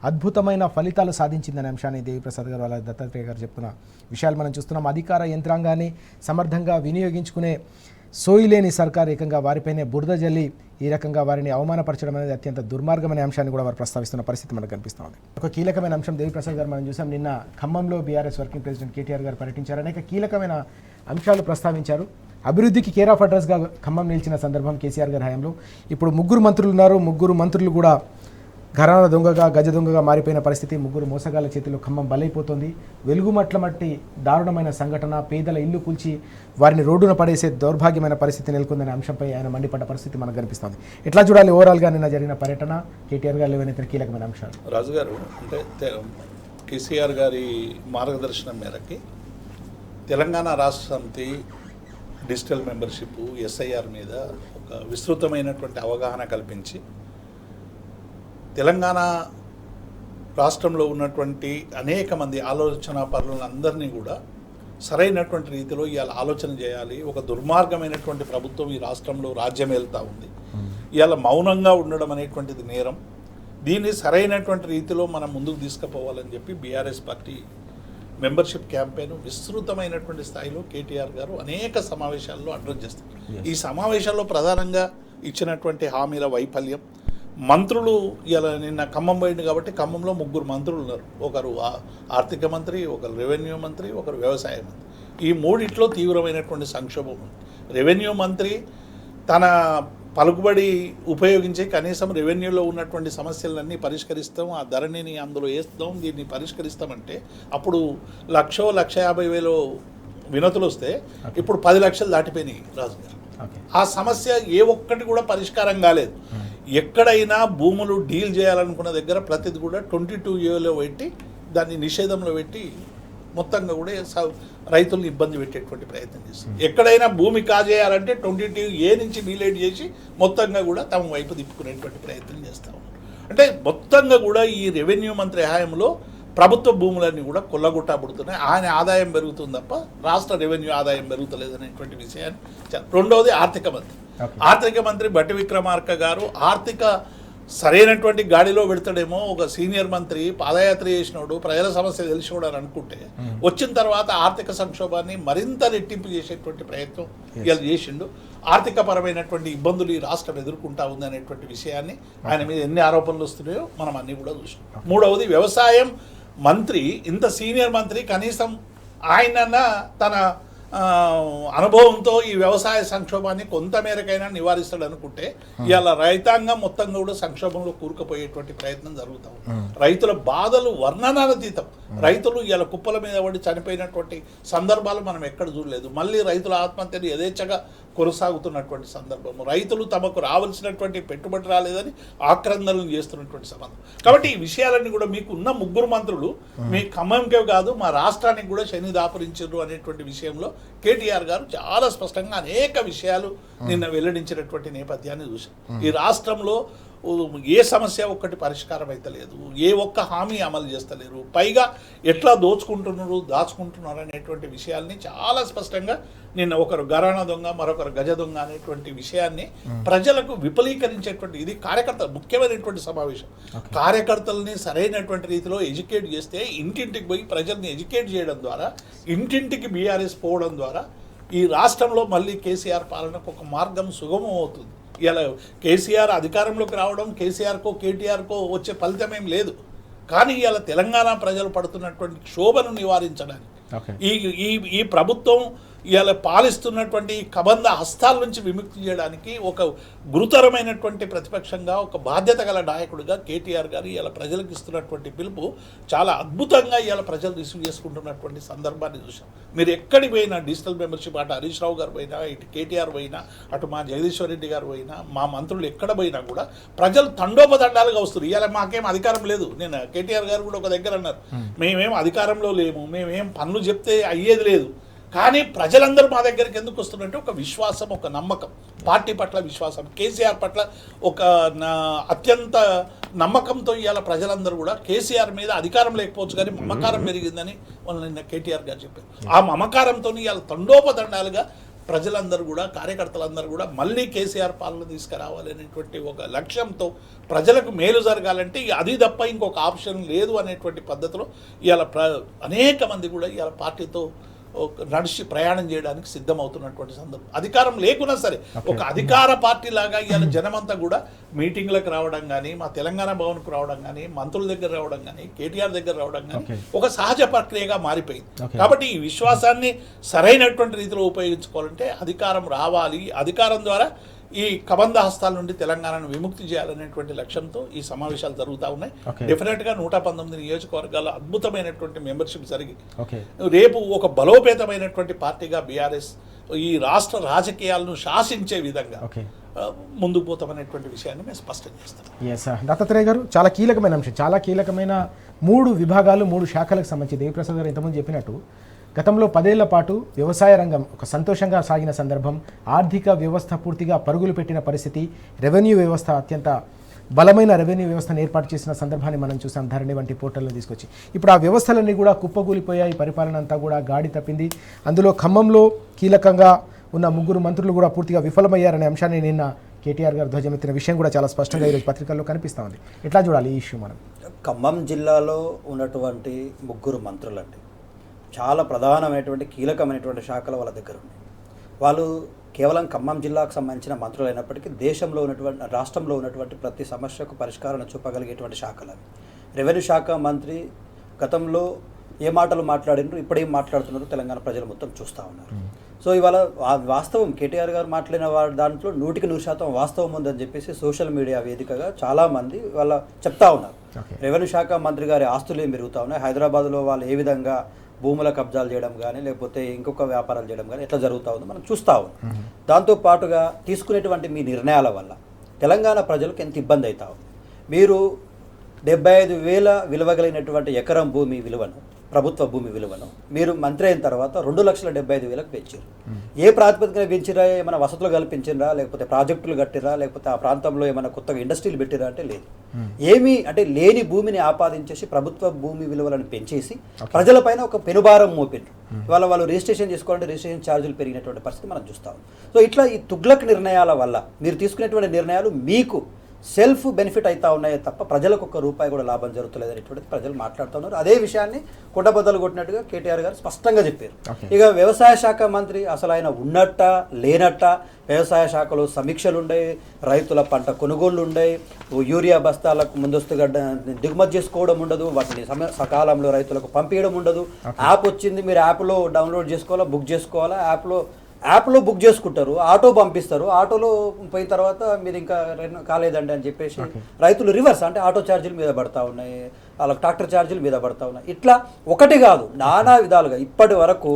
అద్భుతమైన ఫలితాలు సాధించిందనే అంశాన్ని దేవిప్రసాద్ గారు వాళ్ళ దత్తాత్రేయ గారు చెప్తున్న విషయాలు మనం చూస్తున్నాం. అధికార యంత్రాంగాన్ని సమర్థంగా వినియోగించుకునే సోయిలేని సర్కార్ ఏకంగా వారిపైనే బురద జల్లి ఈ రకంగా వారిని అవమానపరచడం అనేది అత్యంత దుర్మార్గమైన అంశాన్ని కూడా వారు ప్రస్తావిస్తున్న పరిస్థితి మనకు కనిపిస్తుంది. ఒక కీలకమైన అంశం దేవిప్రసాద్ గారు మనం చూసాం, నిన్న ఖమ్మంలో బీఆర్ఎస్ వర్కింగ్ ప్రెసిడెంట్ కేటీఆర్ గారు పర్యటించారు, అనేక కీలకమైన అంశాలు ప్రస్తావించారు. అభివృద్ధికి కేర్ ఆఫ్ అడ్రస్గా ఖమ్మం నిలిచిన సందర్భం కేసీఆర్ గారి హయాంలో. ఇప్పుడు 3 మంత్రులు ఉన్నారు, 3 మంత్రులు కూడా ఘరాన దొంగగా, గజ దొంగగా మారిపోయిన పరిస్థితి. 3 మోసగాళ్ళ చేతిలో ఖమ్మం బలైపోతుంది. వెలుగుమట్ల మట్టి దారుణమైన సంఘటన, పేదల ఇల్లు కూల్చి వారిని రోడ్డున పడేసే దౌర్భాగ్యమైన పరిస్థితి నెలకొందనే అంశంపై ఆయన మండిపడ్డ పరిస్థితి మనకు కనిపిస్తుంది. ఎట్లా చూడాలి ఓవరాల్గా నిన్న జరిగిన పర్యటన, కేటీఆర్ గారు లేవనైతే కీలకమైన అంశాలు? రాజుగారు, అంటే కేసీఆర్ గారి మార్గదర్శనం మేరకి తెలంగాణ రాష్ట్ర సమితి డిజిటల్ మెంబర్షిప్, ఎస్ఐఆర్ మీద ఒక విస్తృతమైనటువంటి అవగాహన కల్పించి తెలంగాణ రాష్ట్రంలో ఉన్నటువంటి అనేక మంది ఆలోచన పరులందరినీ కూడా సరైనటువంటి రీతిలో ఇవాళ ఆలోచన చేయాలి. ఒక దుర్మార్గమైనటువంటి ప్రభుత్వం ఈ రాష్ట్రంలో రాజ్యం వెళ్తూ ఉంది. ఇవాళ మౌనంగా ఉండడం అనేటువంటిది నేరం. దీన్ని సరైనటువంటి రీతిలో మనం ముందుకు తీసుకుపోవాలని చెప్పి బీఆర్ఎస్ పార్టీ మెంబర్షిప్ క్యాంపెయిన్ విస్తృతమైనటువంటి స్థాయిలో కేటీఆర్ గారు అనేక సమావేశాల్లో అడ్రస్ చేస్తారు. ఈ సమావేశాల్లో ప్రధానంగా ఇచ్చినటువంటి హామీల వైఫల్యం, మంత్రులు ఇలా నిన్న ఖమ్మం పోయింది కాబట్టి ఖమ్మంలో 3 మంత్రులు ఉన్నారు. ఒకరు ఆర్థిక మంత్రి, ఒకరు రెవెన్యూ మంత్రి, ఒకరు వ్యవసాయ మంత్రి. ఈ 3 తీవ్రమైనటువంటి సంక్షోభం ఉంది. రెవెన్యూ మంత్రి తన పలుకుబడి ఉపయోగించి కనీసం రెవెన్యూలో ఉన్నటువంటి సమస్యలన్నీ పరిష్కరిస్తాం, ఆ ధరణిని అందులో వేస్తాం, దీన్ని పరిష్కరిస్తామంటే అప్పుడు 1,50,000 వినతులు వస్తే ఇప్పుడు 10 లక్షలు దాటిపోయినాయి రాజుగారు. ఆ సమస్య ఏ ఒక్కటి కూడా పరిష్కారం కాలేదు. ఎక్కడైనా భూములు డీల్ చేయాలనుకున్న దగ్గర ప్రతిది కూడా 22A పెట్టి దాన్ని నిషేధంలో పెట్టి మొత్తంగా కూడా రైతులను ఇబ్బంది పెట్టేటువంటి ప్రయత్నం చేస్తారు. ఎక్కడైనా భూమి కాజేయాలంటే 22A నుంచి డిలేట్ చేసి మొత్తంగా కూడా తమ వైపు తిప్పుకునేటువంటి ప్రయత్నం చేస్తూ ఉన్నారు. అంటే మొత్తంగా కూడా ఈ రెవెన్యూ మంత్రి హయాంలో ప్రభుత్వ భూములన్నీ కూడా కొల్లగొట్టబడుతున్నాయి. ఆయన ఆదాయం పెరుగుతుంది తప్ప రాష్ట్ర రెవెన్యూ ఆదాయం పెరుగుతలేదనేటువంటి విషయాన్ని. రెండవది ఆర్థిక మంత్రి బట్టి విక్రమార్క గారు సరైనటువంటి గాడిలో పెడతాడేమో, ఒక సీనియర్ మంత్రి పాదయాత్ర చేసినోడు ప్రజల సమస్య తెలిసినోడు అని అనుకుంటే వచ్చిన తర్వాత ఆర్థిక సంక్షోభాన్ని మరింత రెట్టింపు చేసేటువంటి ప్రయత్నం ఇలా చేసిండు. ఆర్థిక పరమైనటువంటి ఇబ్బందులు ఈ రాష్ట్రం ఎదుర్కొంటా ఉంది అనేటువంటి విషయాన్ని, ఆయన మీద ఎన్ని ఆరోపణలు వస్తున్నాయో మనం అన్ని కూడా చూసాం. మూడవది వ్యవసాయం మంత్రి, ఇంత సీనియర్ మంత్రి, కనీసం ఆయన తన అనుభవంతో ఈ వ్యవసాయ సంక్షోభాన్ని కొంతమేరకైనా నివారిస్తాడు అనుకుంటే ఇవాళ రైతాంగం మొత్తం కూడా సంక్షోభంలో కూరుకుపోయేటువంటి ప్రయత్నం జరుగుతాం. రైతుల బాధలు వర్ణనాతీతం. రైతులు ఇవాళ కుప్పల మీద పడి చనిపోయినటువంటి సందర్భాలు మనం ఎక్కడ చూడలేదు. మళ్ళీ రైతుల ఆత్మహత్యలు యథేచ్ఛగా కొనసాగుతున్నటువంటి సందర్భము, రైతులు తమకు రావాల్సినటువంటి పెట్టుబడి రాలేదని ఆక్రందనలు చేస్తున్నటువంటి సంబంధం. కాబట్టి ఈ విషయాలన్నీ కూడా మీకు ఉన్న ముగ్గురు మంత్రులు మీ ఖమ్మంకే కాదు మా రాష్ట్రానికి కూడా శని దాపురించారు అనేటువంటి విషయంలో కేటీఆర్ గారు చాలా స్పష్టంగా అనేక విషయాలు నిన్న వెల్లడించినటువంటి నేపథ్యాన్ని చూశాం. ఈ రాష్ట్రంలో ఏ సమస్య ఒక్కటి పరిష్కారం అయితే లేదు, ఏ ఒక్క హామీ అమలు చేస్తలేరు, పైగా ఎట్లా దాచుకుంటున్నారు అనేటువంటి విషయాల్ని చాలా స్పష్టంగా నిన్న ఒకరు గరాణ దొంగ మరొకరు గజ దొంగ అనేటువంటి విషయాన్ని ప్రజలకు విఫలీకరించేటువంటి, ఇది కార్యకర్తలు ముఖ్యమైనటువంటి సమావేశం. కార్యకర్తల్ని సరైనటువంటి రీతిలో ఎడ్యుకేట్ చేస్తే, ఇంటింటికి పోయి ప్రజల్ని ఎడ్యుకేట్ చేయడం ద్వారా, ఇంటింటికి బీఆర్ఎస్ పోవడం ద్వారా ఈ రాష్ట్రంలో మళ్ళీ కేసీఆర్ పాలనకు ఒక మార్గం సుగమం అవుతుంది. ఇలా కేసీఆర్ అధికారంలోకి రావడం కేసీఆర్కో కేటీఆర్కో వచ్చే ఫలితమేం లేదు. కానీ ఇలా తెలంగాణ ప్రజలు పడుతున్నటువంటి క్షోభను నివారించడానికి ఈ ప్రభుత్వం ఇవాళ పాలిస్తున్నటువంటి కబంధ హస్తాల నుంచి విముక్తి చేయడానికి ఒక గురుతరమైనటువంటి ప్రతిపక్షంగా, ఒక బాధ్యత గల నాయకుడిగా కేటీఆర్ గారు ఇవాళ ప్రజలకు ఇస్తున్నటువంటి పిలుపు చాలా అద్భుతంగా ఇవాళ ప్రజలు రిసీవ్ చేసుకుంటున్నటువంటి సందర్భాన్ని చూసాం. మీరు ఎక్కడికి పోయినా డిజిటల్ మెంబర్షిప్, అటు హరీష్ రావు గారు పోయినా, ఇటు కేటీఆర్ పోయినా, అటు మా జగదీశ్వర్ రెడ్డి గారు పోయినా, మా మంత్రులు ఎక్కడ పోయినా కూడా ప్రజలు తండోపతండాలుగా వస్తారు. ఇవాళ మాకేం అధికారం లేదు. నేను కేటీఆర్ గారు కూడా ఒక దగ్గర అన్నారు, మేమేం అధికారంలో లేము, మేమేం పనులు చెప్తే అయ్యేది లేదు, కానీ ప్రజలందరూ మా దగ్గరికి ఎందుకు వస్తున్నారంటే ఒక విశ్వాసం, ఒక నమ్మకం, పార్టీ పట్ల విశ్వాసం, కేసీఆర్ పట్ల ఒక అత్యంత నమ్మకంతో ఇవాళ ప్రజలందరూ కూడా కేసీఆర్ మీద అధికారం లేకపోవచ్చు కానీ మమకారం పెరిగిందని వాళ్ళు నిన్న కేటీఆర్ గారు చెప్పారు. ఆ మమకారంతో ఇవాళ తండోపతండాలుగా ప్రజలందరూ కూడా, కార్యకర్తలందరూ కూడా మళ్ళీ కేసీఆర్ పాలన తీసుకురావాలి అనేటువంటి ఒక లక్ష్యంతో ప్రజలకు మేలు జరగాలంటే అది తప్ప ఇంకొక ఆప్షన్ లేదు అనేటువంటి పద్ధతిలో ఇవాళ అనేక మంది కూడా ఇవాళ పార్టీతో నడిచి ప్రయాణం చేయడానికి సిద్ధమవుతున్నటువంటి సందర్భం. అధికారం లేకున్నా సరే ఒక అధికార పార్టీ లాగా ఇవాళ జనమంతా కూడా మీటింగ్లకు రావడం కానీ, మా తెలంగాణ భవన్కు రావడం కానీ, మంత్రుల దగ్గర రావడం కానీ, కేటీఆర్ దగ్గర రావడం కానీ ఒక సహజ ప్రక్రియగా మారిపోయింది. కాబట్టి ఈ విశ్వాసాన్ని సరైనటువంటి రీతిలో ఉపయోగించుకోవాలంటే అధికారం రావాలి. అధికారం ద్వారా ఈ కబంధ హస్తాల నుండి తెలంగాణను విముక్తి చేయాలనేటువంటి లక్ష్యంతో ఈ సమావేశాలు జరుగుతూ ఉన్నాయి. డెఫినెట్గా 119 నియోజకవర్గాల్లో అద్భుతమైనటువంటి మెంబర్షిప్ జరిగి రేపు ఒక బలోపేతమైనటువంటి పార్టీగా బీఆర్ఎస్ ఈ రాష్ట్ర రాజకీయాలను శాసించే విధంగా ముందుకు పోతామనేటువంటి విషయాన్ని మేము స్పష్టం చేస్తాం. దత్తాత్రేయ గారు, చాలా కీలకమైన అంశం, చాలా కీలకమైన 3 విభాగాలు 3 శాఖలకు సంబంధించి దేవిప్రసాద్ గారు ఇంతకుముందు చెప్పినట్టు గతంలో 10 ఏళ్ల పాటు వ్యవసాయ రంగం ఒక సంతోషంగా సాగిన సందర్భం, ఆర్థిక వ్యవస్థ పూర్తిగా పరుగులు పెట్టిన పరిస్థితి, రెవెన్యూ వ్యవస్థ అత్యంత బలమైన రెవెన్యూ వ్యవస్థను ఏర్పాటు చేసిన సందర్భాన్ని మనం చూసాం ధరణి వంటి పోర్టల్ని తీసుకొచ్చి. ఇప్పుడు ఆ వ్యవస్థలన్నీ కూడా కుప్పగూలిపోయాయి, పరిపాలన అంతా కూడా గాడి తప్పింది. అందులో ఖమ్మంలో కీలకంగా ఉన్న 3 మంత్రులు కూడా పూర్తిగా విఫలమయ్యారనే అంశాన్ని నిన్న కేటీఆర్ గారు ధ్వజమెత్తిన విషయం కూడా చాలా స్పష్టంగా ఈరోజు పత్రికల్లో కనిపిస్తూ ఉంది. ఎట్లా చూడాలి ఈ ఇష్యూ? మనం ఖమ్మం జిల్లాలో ఉన్నటువంటి 3 మంత్రులండి చాలా ప్రధానమైనటువంటి కీలకమైనటువంటి శాఖలు వాళ్ళ దగ్గర ఉన్నాయి. వాళ్ళు కేవలం ఖమ్మం జిల్లాకు సంబంధించిన మంత్రులు అయినప్పటికీ దేశంలో ఉన్నటువంటి, రాష్ట్రంలో ఉన్నటువంటి ప్రతి సమస్యకు పరిష్కారం చూపగలిగేటువంటి శాఖలు అవి. రెవెన్యూ శాఖ మంత్రి గతంలో ఏ మాటలు మాట్లాడినారు, ఇప్పుడేం మాట్లాడుతున్నారు తెలంగాణ ప్రజలు మొత్తం చూస్తూ ఉన్నారు. సో ఇవాళ వాస్తవం కేటీఆర్ గారు మాట్లాడిన దాంట్లో 100% వాస్తవం ఉందని చెప్పేసి సోషల్ మీడియా వేదికగా చాలామంది వాళ్ళ చెప్తా ఉన్నారు. రెవెన్యూ శాఖ మంత్రి గారి ఆస్తులు ఏం పెరుగుతూ ఉన్నాయి, హైదరాబాద్లో వాళ్ళు ఏ విధంగా భూముల కబ్జాలు చేయడం కానీ లేకపోతే ఇంకొక వ్యాపారాలు చేయడం కానీ ఎట్లా జరుగుతూ ఉందో మనం చూస్తూ ఉన్నాం. దాంతోపాటుగా తీసుకునేటువంటి మీ నిర్ణయాల వల్ల తెలంగాణ ప్రజలకు ఎంత ఇబ్బంది అవుతా ఉంది. మీరు 75,000 విలువ కలిగినటువంటి ఎకరం భూమి విలువను ప్రభుత్వ భూమి విలువను మీరు మంత్రి అయిన తర్వాత 2,75,000 పెంచారు. ఏ ప్రాతిపదికన పెంచిరా? ఏమైనా వసతులు కల్పించినరా, లేకపోతే ప్రాజెక్టులు కట్టిరా, లేకపోతే ఆ ప్రాంతంలో ఏమైనా కొత్తగా ఇండస్ట్రీలు పెట్టిరా అంటే లేదు. ఏమీ అంటే లేని భూమిని ఆపాదించేసి ప్రభుత్వ భూమి విలువలను పెంచేసి ప్రజలపైన ఒక పెనుభారం మోపిండ్రు. ఇవాళ వాళ్ళు రిజిస్ట్రేషన్ చేసుకోవాలంటే రిజిస్ట్రేషన్ ఛార్జీలు పెరిగినటువంటి పరిస్థితి మనం చూస్తాం. సో ఇట్లా ఈ తుగ్లక్ నిర్ణయాల వల్ల మీరు తీసుకునేటువంటి నిర్ణయాలు మీకు సెల్ఫ్ బెనిఫిట్ అవుతా ఉన్నాయే తప్ప ప్రజలకు ఒక్క రూపాయి కూడా లాభం జరుగుతలేదు అనేటువంటిది ప్రజలు మాట్లాడుతున్నారు. అదే విషయాన్ని కుండబద్దలు కొట్టినట్టుగా కేటీఆర్ గారు స్పష్టంగా చెప్పారు. ఇక వ్యవసాయ శాఖ మంత్రి అసలు ఆయన ఉన్నట్ట లేనట్ట, వ్యవసాయ శాఖలో సమీక్షలు ఉండే, రైతుల పంట కొనుగోళ్లు ఉండే, యూరియా బస్తాలకు ముందస్తుగా దిగుమతి చేసుకోవడం ఉండదు, వాటిని సకాలంలో రైతులకు పంపించడం ఉండదు. యాప్ వచ్చింది, మీరు యాప్లో డౌన్లోడ్ చేసుకోవాలా, బుక్ చేసుకోవాలా, యాప్లో బుక్ చేసుకుంటారు, ఆటో పంపిస్తారు, ఆటోలో పోయిన తర్వాత మీరు ఇంకా కాలేదండి అని చెప్పేసి రైతులు రివర్స్ అంటే ఆటో ఛార్జీల మీద పడతా ఉన్నాయి, వాళ్ళకి ట్రాక్టర్ ఛార్జీల మీద పడతా ఉన్నాయి. ఇట్లా ఒకటి కాదు నానా విధాలుగా ఇప్పటి వరకు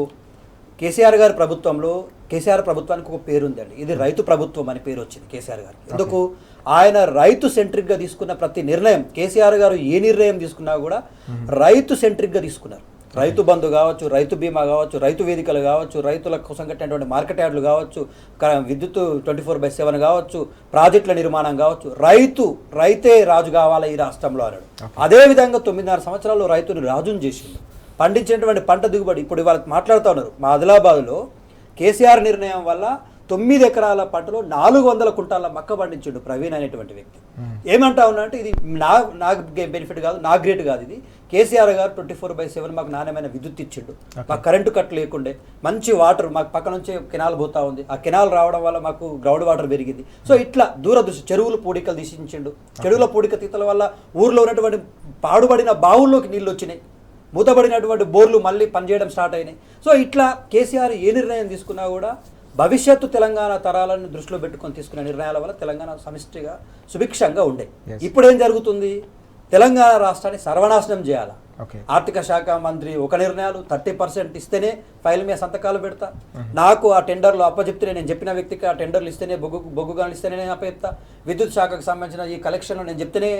కేసీఆర్ గారి ప్రభుత్వంలో, కేసీఆర్ ప్రభుత్వానికి ఒక పేరు ఉందండి, ఇది రైతు ప్రభుత్వం అని పేరు వచ్చింది కేసీఆర్ గారికి. ఎందుకు? ఆయన రైతు సెంట్రిక్గా తీసుకున్న ప్రతి నిర్ణయం, కేసీఆర్ గారు ఏ నిర్ణయం తీసుకున్నా కూడా రైతు సెంట్రిక్గా తీసుకున్నారు. రైతు బంధు కావచ్చు, రైతు బీమా కావచ్చు, రైతు వేదికలు కావచ్చు, రైతుల కోసం కట్టినటువంటి మార్కెట్ యార్డులు కావచ్చు, విద్యుత్ 24/7 కావచ్చు, ప్రాజెక్టుల నిర్మాణం కావచ్చు, రైతే రాజు కావాలా ఈ రాష్ట్రంలో అన్నాడు. అదేవిధంగా 9.5 సంవత్సరాల్లో రైతుని రాజును చేసిండు. పండించినటువంటి పంట దిగుబడి ఇప్పుడు వాళ్ళకి మాట్లాడుతూ ఉన్నారు. మా ఆదిలాబాద్లో కేసీఆర్ నిర్ణయం వల్ల 9 ఎకరాల పంటలో 400 కుంటాల మక్క పండించిండు ప్రవీణ్ అనేటువంటి వ్యక్తి. ఏమంటా ఉన్నా అంటే ఇది నాకు బెనిఫిట్ కాదు, నా గ్రేట్ కాదు, ఇది కేసీఆర్ గారు 24/7 మాకు నాణ్యమైన విద్యుత్ ఇచ్చిండు, మాకు కరెంటు కట్ లేకుండే, మంచి వాటర్ మాకు పక్క నుంచి కెనాల్ పోతా ఉంది, ఆ కెనాల్ రావడం వల్ల మాకు గ్రౌండ్ వాటర్ పెరిగింది. సో ఇట్లా దూరదృష్టి చెరువులు పూడికలు తీసించిండు. చెరువుల పూడిక తీతల వల్ల ఊర్లో ఉన్నటువంటి పాడుబడిన బావుల్లోకి నీళ్ళు వచ్చినాయి, మూతబడినటువంటి బోర్లు మళ్ళీ పనిచేయడం స్టార్ట్ అయినాయి. సో ఇట్లా కేసీఆర్ ఏ నిర్ణయం తీసుకున్నా కూడా భవిష్యత్తు తెలంగాణ తరాలను దృష్టిలో పెట్టుకొని తీసుకునే నిర్ణయాల వల్ల తెలంగాణ సమిష్టిగా సుభిక్షంగా ఉండే. ఇప్పుడు ఏం జరుగుతుంది? తెలంగాణ రాష్ట్రాన్ని సర్వనాశనం చేయాలి. ఆర్థిక శాఖ మంత్రి ఒక నిర్ణయాలు 30% ఇస్తేనే ఫైల్ మీద సంతకాలు పెడతా, నాకు ఆ టెండర్లు అప్పచెప్తే నేను చెప్పిన వ్యక్తికి ఆ టెండర్లు ఇస్తేనే బొగ్గుగాలు ఇస్తేనే నేను అప్పచెప్తా, విద్యుత్ శాఖకు సంబంధించిన ఈ కలెక్షన్లు నేను చెప్తేనే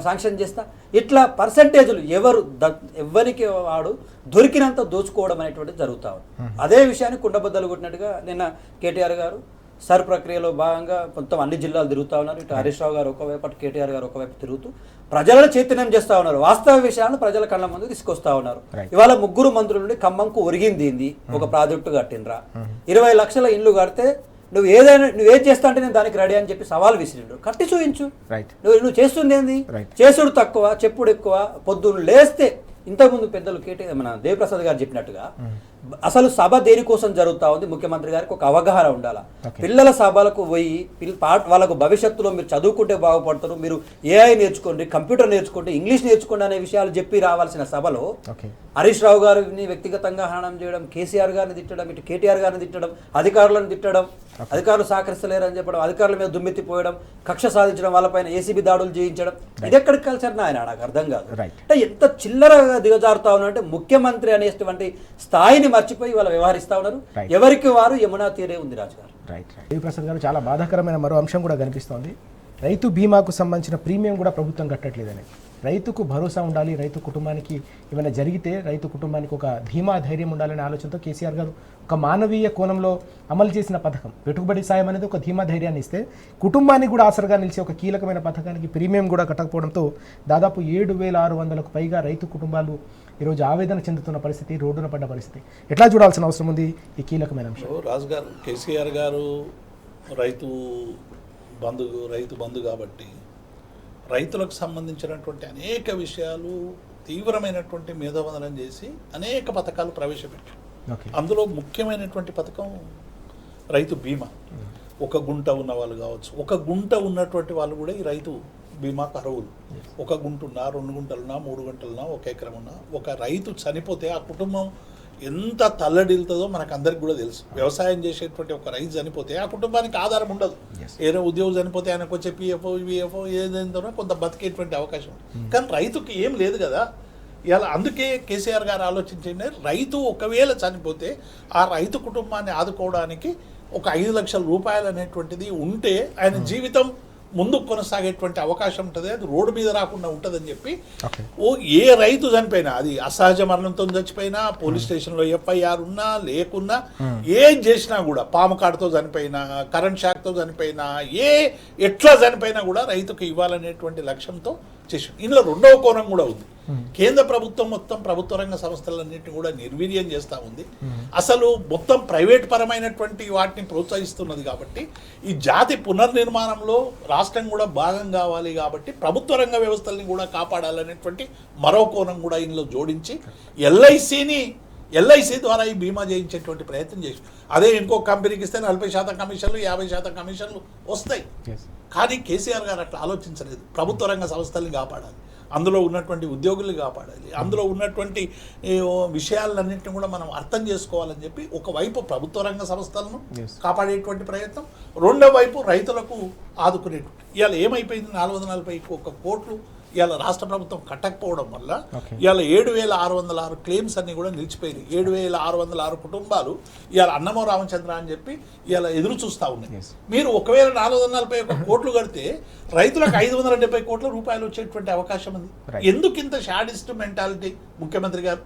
శాంక్షన్ చేస్తా. ఇట్లా పర్సంటేజ్లు ఎవరికి వాడు దొరికినంత దోచుకోవడం అనేటువంటిది జరుగుతా ఉంది. అదే విషయాన్ని కుండబద్దలు కొట్టినట్టుగా నిన్న కేటీఆర్ గారు సర్ ప్రక్రియలో భాగంగా మొత్తం అన్ని జిల్లాలు తిరుగుతూ ఉన్నారు. ఇటు హరీష్ రావు గారు ఒకవైపు, అటు కేటీఆర్ గారు ఒకవైపు తిరుగుతూ ప్రజలను చైతన్యం చేస్తూ ఉన్నారు. వాస్తవ విషయాలను ప్రజల కళ్ళ ముందు తీసుకొస్తా ఉన్నారు. ఇవాళ 3 మంత్రుల నుండి ఖమ్మంకు ఒరిగింది ఒక ప్రాజెక్టు కట్టినరా, 20 లక్షల ఇల్లు కడితే నువ్వేం చేస్తా అంటే నేను దానికి రెడీ అని చెప్పి సవాల్ విసిరిండు. కట్టి చూయించు, నువ్వు చేస్తుంది ఏంది? చేసుడు తక్కువ, చెప్పుడు ఎక్కువ. పొద్దున్న లేస్తే ఇంతకుముందు పెద్దలు మన దేవిప్రసాద్ గారు చెప్పినట్టుగా అసలు సభ దేనికోసం జరుగుతూ ఉంది, ముఖ్యమంత్రి గారికి ఒక అవగాహన ఉండాలా. పిల్లల సభలకు పోయి వాళ్ళకు భవిష్యత్తులో మీరు చదువుకుంటే బాగుపడతారు, మీరు ఏఐ నేర్చుకోండి, కంప్యూటర్ నేర్చుకోండి, ఇంగ్లీష్ నేర్చుకోండి అనే విషయాలు చెప్పి రావాల్సిన సభలో హరీష్ రావు గారిని వ్యక్తిగతంగా హననం చేయడం, కేసీఆర్ గారిని తిట్టడం, ఇటు కేటీఆర్ గారిని తిట్టడం, అధికారులను తిట్టడం, అధికారులు సహకరిస్తలేరని చెప్పడం, అధికారుల మీద దుమ్మెత్తిపోయడం, కక్ష సాధించడం, వాళ్ళపైన ఏసీబీ దాడులు చేయించడం, ఇది ఎక్కడికి కల్చర్ ఆయన నాకు అర్థం కాదు. అంటే ఎంత చిల్లరగా దిగజారుతా ఉన్నారంటే ముఖ్యమంత్రి అనేటువంటి స్థాయిని మర్చిపోయి వాళ్ళు వ్యవహరిస్తా ఉన్నారు. ఎవరికి వారు యమునా తీరే ఉంది రాజు గారు. దేవిప్రసాద్ గారు చాలా బాధాకరమైన మరో అంశం కూడా కనిపిస్తోంది. రైతు బీమాకు సంబంధించిన ప్రీమియం కూడా ప్రభుత్వం కట్టట్లేదని. రైతుకు భరోసా ఉండాలి, రైతు కుటుంబానికి ఏమైనా జరిగితే రైతు కుటుంబానికి ఒక ధీమా ధైర్యం ఉండాలనే ఆలోచనతో కేసీఆర్ గారు ఒక మానవీయ కోణంలో అమలు చేసిన పథకం పెట్టుబడి సాయం అనేది ఒక ధీమా ధైర్యాన్ని ఇస్తే, కుటుంబానికి కూడా ఆసరగా నిలిచే ఒక కీలకమైన పథకానికి ప్రీమియం కూడా కట్టకపోవడంతో దాదాపు 7,600కు పైగా రైతు కుటుంబాలు ఈరోజు ఆవేదన చెందుతున్న పరిస్థితి, రోడ్డున పడ్డ పరిస్థితి. ఎట్లా చూడాల్సిన అవసరం ఉంది ఈ కీలకమైన అంశం? రాజు గారు, కేసీఆర్ గారు రైతు బంధు కాబట్టి రైతులకు సంబంధించినటువంటి అనేక విషయాలు తీవ్రమైనటువంటి మేధోమదనం చేసి అనేక పథకాలు ప్రవేశపెట్టారు. అందులో ముఖ్యమైనటువంటి పథకం రైతు బీమా. ఒక గుంట ఉన్న వాళ్ళు కావచ్చు, ఒక గుంట ఉన్నటువంటి వాళ్ళు కూడా ఈ రైతు బీమాకు అర్హులు. ఒక గుంట ఉన్నా, 2 గుంటలున్నా, 3 గుంటలున్నా, 1 ఎకరం ఉన్నా, ఒక రైతు చనిపోతే ఆ కుటుంబం ఎంత తల్లడిల్తుందో మనకు అందరికి కూడా తెలుసు. వ్యవసాయం చేసేటువంటి ఒక రైతు చనిపోతే ఆ కుటుంబానికి ఆధారం ఉండదు. ఏదో ఉద్యోగం చనిపోతే ఆయనకు వచ్చే పిఎఫ్ఓ ఏదైందో కొంత బతికేటువంటి అవకాశం ఉంది. కానీ రైతుకి ఏం లేదు కదా. ఇలా అందుకే కేసీఆర్ గారు ఆలోచించండి, రైతు ఒకవేళ చనిపోతే ఆ రైతు కుటుంబాన్ని ఆదుకోవడానికి ఒక 5 లక్షల రూపాయలు అనేటువంటిది ఉంటే ఆయన జీవితం ముందుకు కొనసాగేటువంటి అవకాశం ఉంటుంది, అది రోడ్డు మీద రాకుండా ఉంటుందని చెప్పి ఓకే. ఏ రైతు చనిపోయినా, అది అసహజ మరణంతో చచ్చిపోయినా, పోలీస్ స్టేషన్లో ఎఫ్ఐఆర్ ఉన్నా లేకున్నా, ఏం చేసినా కూడా, పాము కాటుతో చనిపోయినా, కరెంట్ షాక్తో చనిపోయినా, ఎట్లా చనిపోయినా కూడా రైతుకు ఇవ్వాలనేటువంటి లక్ష్యంతో చేసి, ఇందులో రెండవ కోణం కూడా ఉంది. కేంద్ర ప్రభుత్వం మొత్తం ప్రభుత్వ రంగ సంస్థలన్నింటినీ కూడా నిర్వీర్యం చేస్తూ ఉంది. అసలు మొత్తం ప్రైవేట్ పరమైనటువంటి వాటిని ప్రోత్సహిస్తున్నది. కాబట్టి ఈ జాతి పునర్నిర్మాణంలో రాష్ట్రం కూడా భాగం కావాలి, కాబట్టి ప్రభుత్వ రంగ వ్యవస్థల్ని కూడా కాపాడాలనేటువంటి మరో కోణం కూడా ఇందులో జోడించి ఎల్ఐసి ద్వారా ఈ బీమా చేయించేటువంటి ప్రయత్నం చేసి, అదే ఇంకో కంపెనీకి ఇస్తే 40% కమిషన్లు, 50% కమిషన్లు వస్తాయి. కానీ కేసీఆర్ గారు అట్లా ఆలోచించలేదు. ప్రభుత్వ రంగ సంస్థల్ని కాపాడాలి, అందులో ఉన్నటువంటి ఉద్యోగుల్ని కాపాడాలి, అందులో ఉన్నటువంటి విషయాలన్నింటినీ కూడా మనం అర్థం చేసుకోవాలని చెప్పి ఒకవైపు ప్రభుత్వ రంగ సంస్థలను కాపాడేటువంటి ప్రయత్నం, రెండో వైపు రైతులకు ఆదుకునేటువంటి. ఇవాళ ఏమైపోయింది, 441 కోట్లు ఇవాళ రాష్ట్ర ప్రభుత్వం కట్టకపోవడం వల్ల ఇవాళ 7,606 క్లెయిమ్స్ అన్ని కూడా నిలిచిపోయినాయి. 7,606 కుటుంబాలు ఇవాళ అన్నమో రామచంద్ర అని చెప్పి ఇవాళ ఎదురు చూస్తూ ఉన్నాయి. మీరు 1,441 కోట్లు కడితే రైతులకు 570 కోట్ల రూపాయలు వచ్చేటువంటి అవకాశం ఉంది. ఎందుకు ఇంత షాడిస్ట్ మెంటాలిటీ ముఖ్యమంత్రి గారు?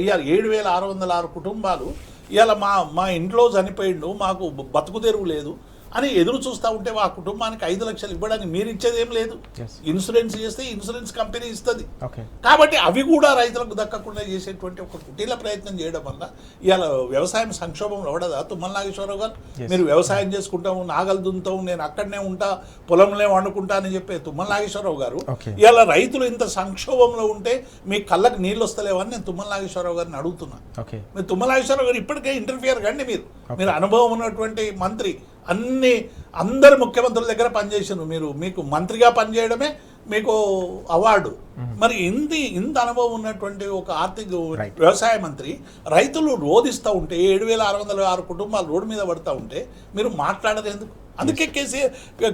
ఇవాళ 7,606 కుటుంబాలు ఇవాళ మా ఇంట్లో చనిపోయిండు, మాకు బతుకు తెరువు లేదు అని ఎదురు చూస్తూ ఉంటే ఆ కుటుంబానికి 5 లక్షలు ఇవ్వడానికి మీరు ఇచ్చేది ఏం లేదు. ఇన్సూరెన్స్ చేస్తే ఇన్సూరెన్స్ కంపెనీ ఇస్తుంది. కాబట్టి అవి కూడా రైతులకు దక్కకుండా చేసేటువంటి ఒక కుటీల ప్రయత్నం చేయడం వల్ల ఇవాళ వ్యవసాయం సంక్షోభంలో పడదా? తుమ్మల నాగేశ్వరరావు గారు, మీరు వ్యవసాయం చేసుకుంటాము, నాగలు దున్నుతాము, నేను అక్కడనే ఉంటా, పొలంలో వండుకుంటా అని చెప్పే తుమ్మల నాగేశ్వరరావు గారు ఇవాళ రైతులు ఇంత సంక్షోభంలో ఉంటే మీ కళ్ళకు నీళ్ళు వస్తలేవని నేను తుమ్మల నాగేశ్వరరావు గారిని అడుగుతున్నా. మీరు తుమ్మల నాగేశ్వరరావు గారు ఇప్పటికే ఇంటర్ఫియర్ కండి, మీరు అనుభవం ఉన్నటువంటి మంత్రి, అందరు ముఖ్యమంత్రుల దగ్గర పనిచేసారు, మీకు మంత్రిగా పనిచేయడమే మీకు అవార్డు. మరి ఇంత అనుభవం ఉన్నటువంటి ఒక ఆర్థిక వ్యవసాయ మంత్రి రైతులు రోధిస్తూ ఉంటే 7,606 కుటుంబాలు రోడ్డు మీద పడుతూ ఉంటే మీరు మాట్లాడదు ఎందుకు? అందుకే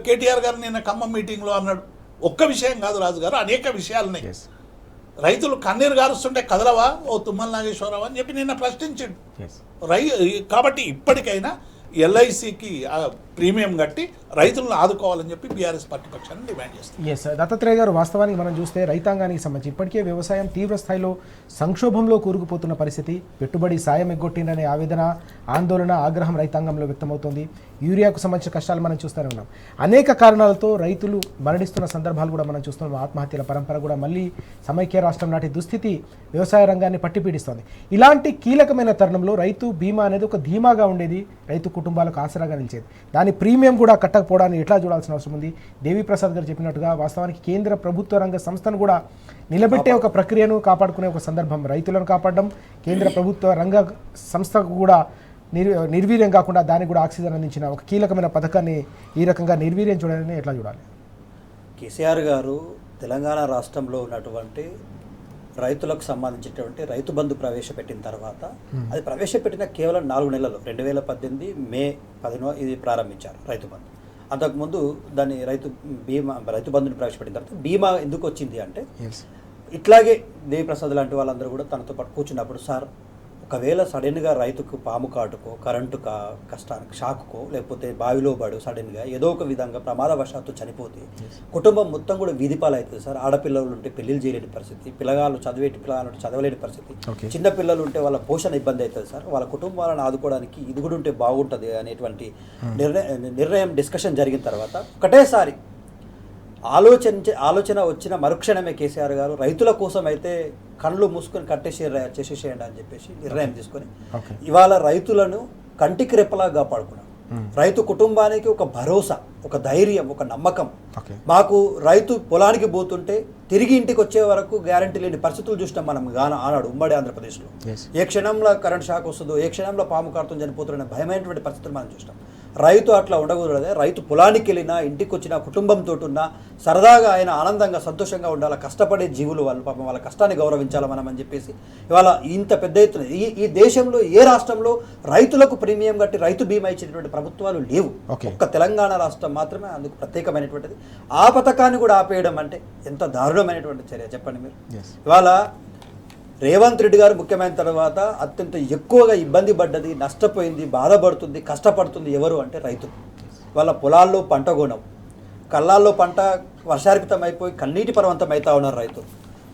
కేటీఆర్ గారు నిన్న ఖమ్మం మీటింగ్లో అన్నాడు, ఒక్క విషయం కాదు రాజు గారు, అనేక విషయాలున్నాయి. రైతులు కన్నీరు గారుస్తుంటే కదలవా ఓ తుమ్మల నాగేశ్వరరావు అని చెప్పి నిన్న ప్రశ్నించాడు. కాబట్టి ఇప్పటికైనా ఎల్ఐసికి ప్రీమియం కట్టి రైతులను ఆదుకోవాలని చెప్పి బీఆర్ఎస్ పార్టీ పక్షాన్ని డిమాండ్ చేస్తుంది. దత్తాత్రేయ గారు, వాస్తవానికి మనం చూస్తే రైతాంగానికి సంబంధించి ఇప్పటికే వ్యవసాయం తీవ్ర స్థాయిలో సంక్షోభంలో కూరుకుపోతున్న పరిస్థితి. పెట్టుబడి సాయం ఎగ్గొట్టిందనే ఆవేదన, ఆందోళన, ఆగ్రహం రైతాంగంలో వ్యక్తమవుతోంది. యూరియాకు సంబంధించిన కష్టాలు మనం చూస్తూనే ఉన్నాం. అనేక కారణాలతో రైతులు మరణిస్తున్న సందర్భాలు కూడా మనం చూస్తున్నాం. ఆత్మహత్యల పరంపర కూడా మళ్ళీ సమైక్య రాష్ట్రం నాటి దుస్థితి వ్యవసాయ రంగాన్ని పట్టిపీడిస్తోంది. ఇలాంటి కీలకమైన తరుణంలో రైతు బీమా అనేది ఒక ధీమాగా ఉండేది, రైతు కుటుంబాలకు ఆసరాగా నిలిచేది. దాని ప్రీమియం కూడా కట్టకపోవడాన్ని ఎట్లా చూడాల్సిన అవసరం ఉంది? దేవిప్రసాద్ గారు చెప్పినట్టుగా వాస్తవానికి కేంద్ర ప్రభుత్వ రంగ సంస్థను కూడా నిలబెట్టే ఒక ప్రక్రియను కాపాడుకునే ఒక సందర్భం, రైతులను కాపాడడం, కేంద్ర ప్రభుత్వ రంగ సంస్థకు కూడా నిర్వీర్యం కాకుండా దానికి కూడా ఆక్సిజన్ అందించిన ఒక కీలకమైన పథకాన్ని ఈ రకంగా నిర్వీర్యం చూడాలని ఎట్లా చూడాలి? కేసీఆర్ గారు తెలంగాణ రాష్ట్రంలో ఉన్నటువంటి రైతులకు సంబంధించినటువంటి రైతు బంధు ప్రవేశపెట్టిన తర్వాత, అది ప్రవేశపెట్టిన కేవలం 4 నెలలు, 2018 మే 10 ఇది ప్రారంభించారు రైతు బంధు. అంతకుముందు దాన్ని రైతు బంధుని ప్రవేశపెట్టిన తర్వాత బీమా ఎందుకు వచ్చింది అంటే, ఇట్లాగే దేవిప్రసాద్ లాంటి వాళ్ళందరూ కూడా తనతో పాటు కూర్చున్నప్పుడు, సార్ ఒకవేళ సడన్గా రైతుకు పాము కాటుకో, కరెంటు కష్టానికి షాకుకో, లేకపోతే బావిలో పడు సడన్గా ఏదో ఒక విధంగా ప్రమాదవశాత్తు చనిపోతే కుటుంబం మొత్తం కూడా వీధిపాలు అవుతుంది సార్. ఆడపిల్లలు ఉంటే పెళ్లిళ్ళు చేయలేని పరిస్థితి, పిల్లగాళ్ళు చదవలేని పరిస్థితి, చిన్న పిల్లలు ఉంటే వాళ్ళ పోషణ ఇబ్బంది అవుతుంది సార్. వాళ్ళ కుటుంబాలను ఆదుకోవడానికి ఇది కూడా ఉంటే బాగుంటుంది అనేటువంటి నిర్ణయం డిస్కషన్ జరిగిన తర్వాత ఒకటేసారి ఆలోచన వచ్చిన మరుక్షణమే కేసీఆర్ గారు రైతుల కోసం అయితే కళ్ళు మూసుకొని చేసేసేయండి అని చెప్పేసి నిర్ణయం తీసుకొని ఇవాళ రైతులను కంటికి రెప్పలా కాపాడుకున్నాం. రైతు కుటుంబానికి ఒక భరోసా, ఒక ధైర్యం, ఒక నమ్మకం. మాకు రైతు పొలానికి పోతుంటే తిరిగి ఇంటికి వచ్చే వరకు గ్యారంటీ లేని పరిస్థితులు చూసినాం మనం ఆనాడు ఉమ్మడి ఆంధ్రప్రదేశ్లో. ఏ క్షణంలో కరెంట్ షాక్ వస్తుందో, ఏ క్షణంలో పాము కాటుతో చనిపోతున్న భయమైనటువంటి పరిస్థితులు మనం చూసినాం. రైతు అట్లా ఉండకూడదు. రైతు పొలానికి వెళ్ళినా, ఇంటికి వచ్చిన కుటుంబంతో ఉన్నా సరదాగా ఆయన ఆనందంగా సంతోషంగా ఉండాలి. కష్టపడే జీవులు వాళ్ళు, పాపం వాళ్ళ కష్టాన్ని గౌరవించాలి మనం అని చెప్పేసి ఇవాళ ఇంత పెద్ద ఎత్తున ఈ దేశంలో ఏ రాష్ట్రంలో రైతులకు ప్రీమియం కట్టి రైతు బీమా ఇచ్చినటువంటి ప్రభుత్వాలు లేవు. ఒక్క తెలంగాణ రాష్ట్రం మాత్రమే అందుకు ప్రత్యేకమైనటువంటిది. ఆ పథకాన్ని కూడా ఆపేయడం అంటే ఎంత దారుణమైనటువంటి చర్య చెప్పండి మీరు. ఇవాళ రేవంత్ రెడ్డి గారు ముఖ్యమైన తర్వాత అత్యంత ఎక్కువగా ఇబ్బంది పడ్డది, నష్టపోయింది, బాధపడుతుంది, కష్టపడుతుంది ఎవరు అంటే రైతులు. వాళ్ళ పొలాల్లో పంట కొనవు, కళ్ళాల్లో పంట వర్షార్పితం అయిపోయి కన్నీటి పర్వంతం అవుతా ఉన్నారు రైతులు.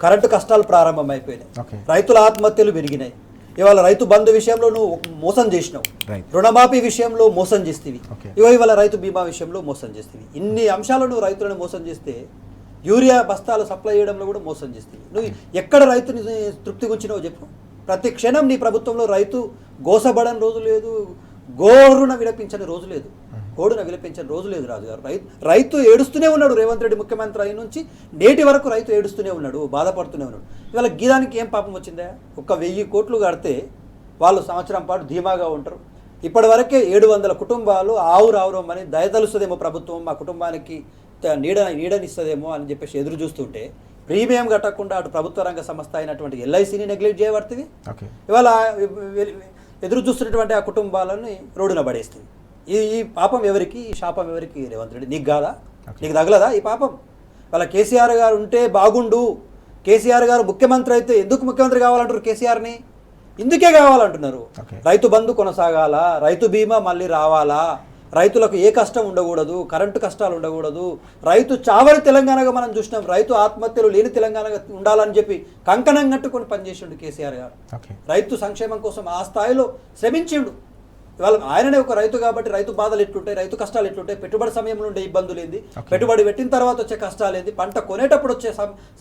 కరెంటు కష్టాలు ప్రారంభమైపోయినాయి. ఓకే. రైతుల ఆత్మహత్యలు పెరిగినాయి. ఇవాళ రైతు బంధు విషయంలో నువ్వు మోసం చేసినావు, రైట్. రుణమాఫీ విషయంలో మోసం చేస్తేవి, ఓకే. ఇవాళ రైతు బీమా విషయంలో మోసం చేస్తేవి. ఇన్ని అంశాలను రైతులను మోసం చేస్తే యూరియా బస్తాలు సప్లై చేయడంలో కూడా మోసం చేస్తేవి. నువ్వు ఎక్కడ రైతుని తృప్తి గుంచినావు చెప్పు. ప్రతి క్షణం నీ ప్రభుత్వంలో రైతు గోసబడని రోజు లేదు, గోరున విలపించని రోజు లేదు, గోడున విలపించని రోజు లేదు రాజుగారు. రైతు ఏడుస్తూనే ఉన్నాడు. రేవంత్ రెడ్డి ముఖ్యమంత్రి అయిన నుంచి నేటి వరకు రైతు ఏడుస్తూనే ఉన్నాడు, బాధపడుతూనే ఉన్నాడు. ఇవాళ గీదానికి ఏం పాపం వచ్చిందా? 1000 కోట్లు కడితే వాళ్ళు సంవత్సరం పాటు ధీమాగా ఉంటారు. ఇప్పటి వరకే 700 కుటుంబాలు ఆవురావురమని దయతలుస్తుందేమో ప్రభుత్వం, మా కుటుంబానికి నీడనిస్తుందేమో అని చెప్పేసి ఎదురు చూస్తుంటే ప్రీమియం కట్టకుండా అటు ప్రభుత్వ రంగ సంస్థ అయినటువంటి ఎల్ఐసిని నెగ్లెక్ట్ చేయబడుతుంది. ఇవాళ ఎదురు చూస్తున్నటువంటి ఆ కుటుంబాలని రోడ్డున పడేస్తుంది. ఈ పాపం ఎవరికి, ఈ శాపం ఎవరికి? రేవంత్ రెడ్డి నీకు కాదా? నీకు తగలదా ఈ పాపం? వాళ్ళ కేసీఆర్ గారు ఉంటే బాగుండు, కేసీఆర్ గారు ముఖ్యమంత్రి అయితే ఎందుకు ముఖ్యమంత్రి కావాలంటారు? కేసీఆర్ని ఇందుకే కావాలంటున్నారు. రైతు బంధు కొనసాగాల, రైతు బీమా మళ్ళీ రావాలా, రైతులకు ఏ కష్టం ఉండకూడదు, కరెంటు కష్టాలు ఉండకూడదు, రైతు చావని తెలంగాణగా మనం చూసినాం, రైతు ఆత్మహత్యలు లేని తెలంగాణగా ఉండాలని చెప్పి కంకణం కట్టుకొని పనిచేసిండు కేసీఆర్ గారు. రైతు సంక్షేమం కోసం ఆ స్థాయిలో శ్రమించిండు. ఇవాళ ఆయననే ఒక రైతు కాబట్టి రైతు బాధలు ఎట్లుంటాయి, రైతు కష్టాలు ఎట్లుంటాయి, పెట్టుబడి సమయంలో ఉండే ఇబ్బందులు ఏంది, పెట్టుబడి పెట్టిన తర్వాత వచ్చే కష్టాలు ఏంది, పంట కొనేటప్పుడు వచ్చే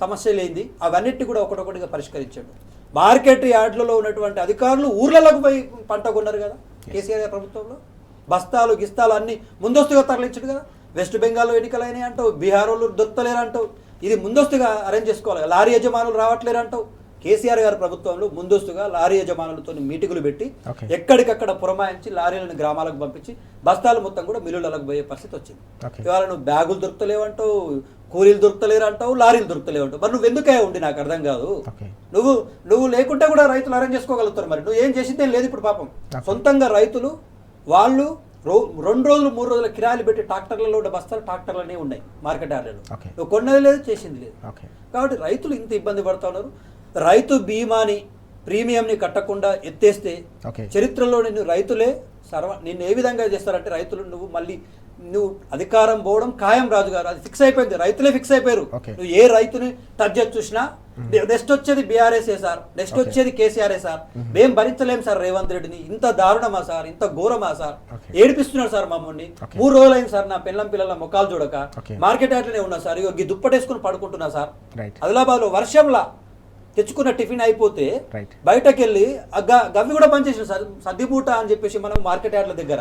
సమస్యలు ఏంది, అవన్నిటిని కూడా ఒకటొకటిగా పరిష్కరించాడు. మార్కెట్ యార్డ్లలో ఉన్నటువంటి అధికారులు ఊర్లలోకి పోయి పంట కొన్నారు కదా కేసీఆర్ ప్రభుత్వంలో. బస్తాలు గిస్తాలు అన్ని ముందస్తుగా తరలించాడు కదా. వెస్ట్ బెంగాల్లో ఎన్నికలు అయినాయి అంటావు, బీహార్ వాళ్ళు దొరకలేరు అంటావు, ఇది ముందస్తుగా అరేంజ్ చేసుకోవాలి. లారీ యజమానులు రావట్లేరు అంటావు. కేసీఆర్ గారి ప్రభుత్వంలో ముందస్తుగా లారీ యజమానులతో మీటింగులు పెట్టి ఎక్కడికక్కడ పురమాయించి లారీలను గ్రామాలకు పంపించి బస్తాలు మొత్తం కూడా మిల్లులకు పోయే పరిస్థితి వచ్చింది. ఇవాళ నువ్వు బ్యాగులు దొరకలేవంటావు, కూలీలు దొరకలేరు అంటావు, లారీలు దొరకలేవంటావు. మరి నువ్వు ఎందుకే ఉండి నాకు అర్థం కాదు. నువ్వు లేకుంటే కూడా రైతులు అరేంజ్ చేసుకోగలుగుతారు. మరి నువ్వు ఏం చేసిందేం లేదు. ఇప్పుడు పాపం సొంతంగా రైతులు వాళ్ళు 2 రోజులు 3 రోజుల కిరాయిలు పెట్టి ట్రాక్టర్లలో ఉన్న బస్తాలు ట్రాక్టర్లనే ఉన్నాయి మార్కెట్ యార్డ్లలో. నువ్వు కొన్నది లేదు, చేసింది లేదు. కాబట్టి రైతులు ఇంత ఇబ్బంది పడుతూ ఉన్నారు. రైతు బీమాని ప్రీమియంని కట్టకుండా ఎత్తేస్తే చరిత్రలో రైతులే నిన్ను ఏ విధంగా చేస్తారంటే రైతులు నువ్వు అధికారం పోవడం ఖాయం రాజుగారు. అది ఫిక్స్ అయిపోయింది, రైతులే ఫిక్స్ అయిపోయారు. నువ్వు ఏ రైతుని టచ్ చేసి చూసినా నెక్స్ట్ వచ్చేది బీఆర్ఎస్ఏ సార్, నెక్స్ట్ వచ్చేది కేసీఆర్ఏ సార్. మేము భరించలేం సార్ రేవంత్ రెడ్డిని, ఇంత దారుణమా సార్, ఇంత ఘోరమా సార్, ఏడిపిస్తున్నాడు సార్ మమ్మల్ని. 3 రోజులైంది సార్ నా పిల్లల ముఖాలు చూడక మార్కెట్ యార్డ్లోనే ఉన్నా సార్. ఇక దుప్పటేసుకుని పడుకుంటున్నా సార్. ఆదిలాబాద్లో వర్షంలా తెచ్చుకున్న టిఫిన్ అయిపోతే బయటకు వెళ్ళి గవ్వి కూడా పనిచేసిన సార్. సర్దిపూట అని చెప్పేసి మనం మార్కెట్ యార్డ్ల దగ్గర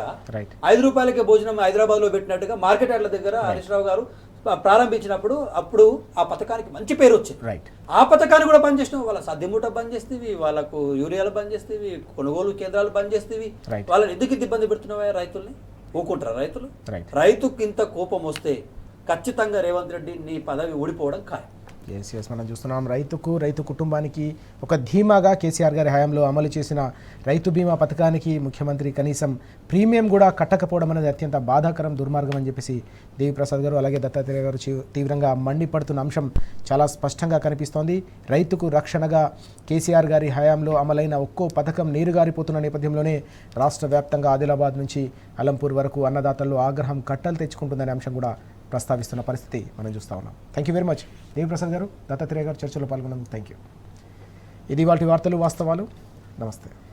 5 రూపాయలకే భోజనం హైదరాబాద్లో పెట్టినట్టుగా మార్కెట్ యార్డ్ల దగ్గర హరీష్ రావు గారు ప్రారంభించినప్పుడు అప్పుడు ఆ పథకానికి మంచి పేరు వచ్చింది. ఆ పథకాన్ని కూడా బంద్ చేసినావు. వాళ్ళ సర్దిమూట బంద్ చేస్తేవి, వాళ్ళకు యూరియాలు బంద్ చేస్తేవి, కొనుగోలు కేంద్రాలు బంద్ చేస్తేవి. వాళ్ళని ఎందుకు ఇబ్బంది పెడుతున్నావా రైతుల్ని? ఊకుంటారా రైతులు? రైతుకి ఇంత కోపం వస్తే ఖచ్చితంగా రేవంత్ రెడ్డి నీ పదవి ఊడిపోవడం ఖాయం. ఎస్ మనం చూస్తున్నాం. రైతు కుటుంబానికి ఒక ధీమాగా కేసీఆర్ గారి హయాంలో అమలు చేసిన రైతు బీమా పథకానికి ముఖ్యమంత్రి కనీసం ప్రీమియం కూడా కట్టకపోవడం అనేది అత్యంత బాధాకరం, దుర్మార్గం అని చెప్పేసి దేవిప్రసాద్ గారు అలాగే దత్తాత్రేయ గారు తీవ్రంగా మండిపడుతున్న అంశం చాలా స్పష్టంగా కనిపిస్తోంది. రైతుకు రక్షణగా కేసీఆర్ గారి హయాంలో అమలైన ఒక్కో పథకం నీరుగారిపోతున్న నేపథ్యంలోనే రాష్ట్ర వ్యాప్తంగా ఆదిలాబాద్ నుంచి అలంపూర్ వరకు అన్నదాతల్లో ఆగ్రహం కట్టలు తెచ్చుకుంటుందనే అంశం కూడా ప్రస్తావిస్తున్న పరిస్థితి మనం చూస్తూ ఉన్నాం. Thank you very much Devi Prasad గారు, దత్తాత్రేయ గారు చర్చలో పాల్గొన్నందుకు థ్యాంక్ యూ. ఇది వాటి వార్తలు వాస్తవాలు. నమస్తే.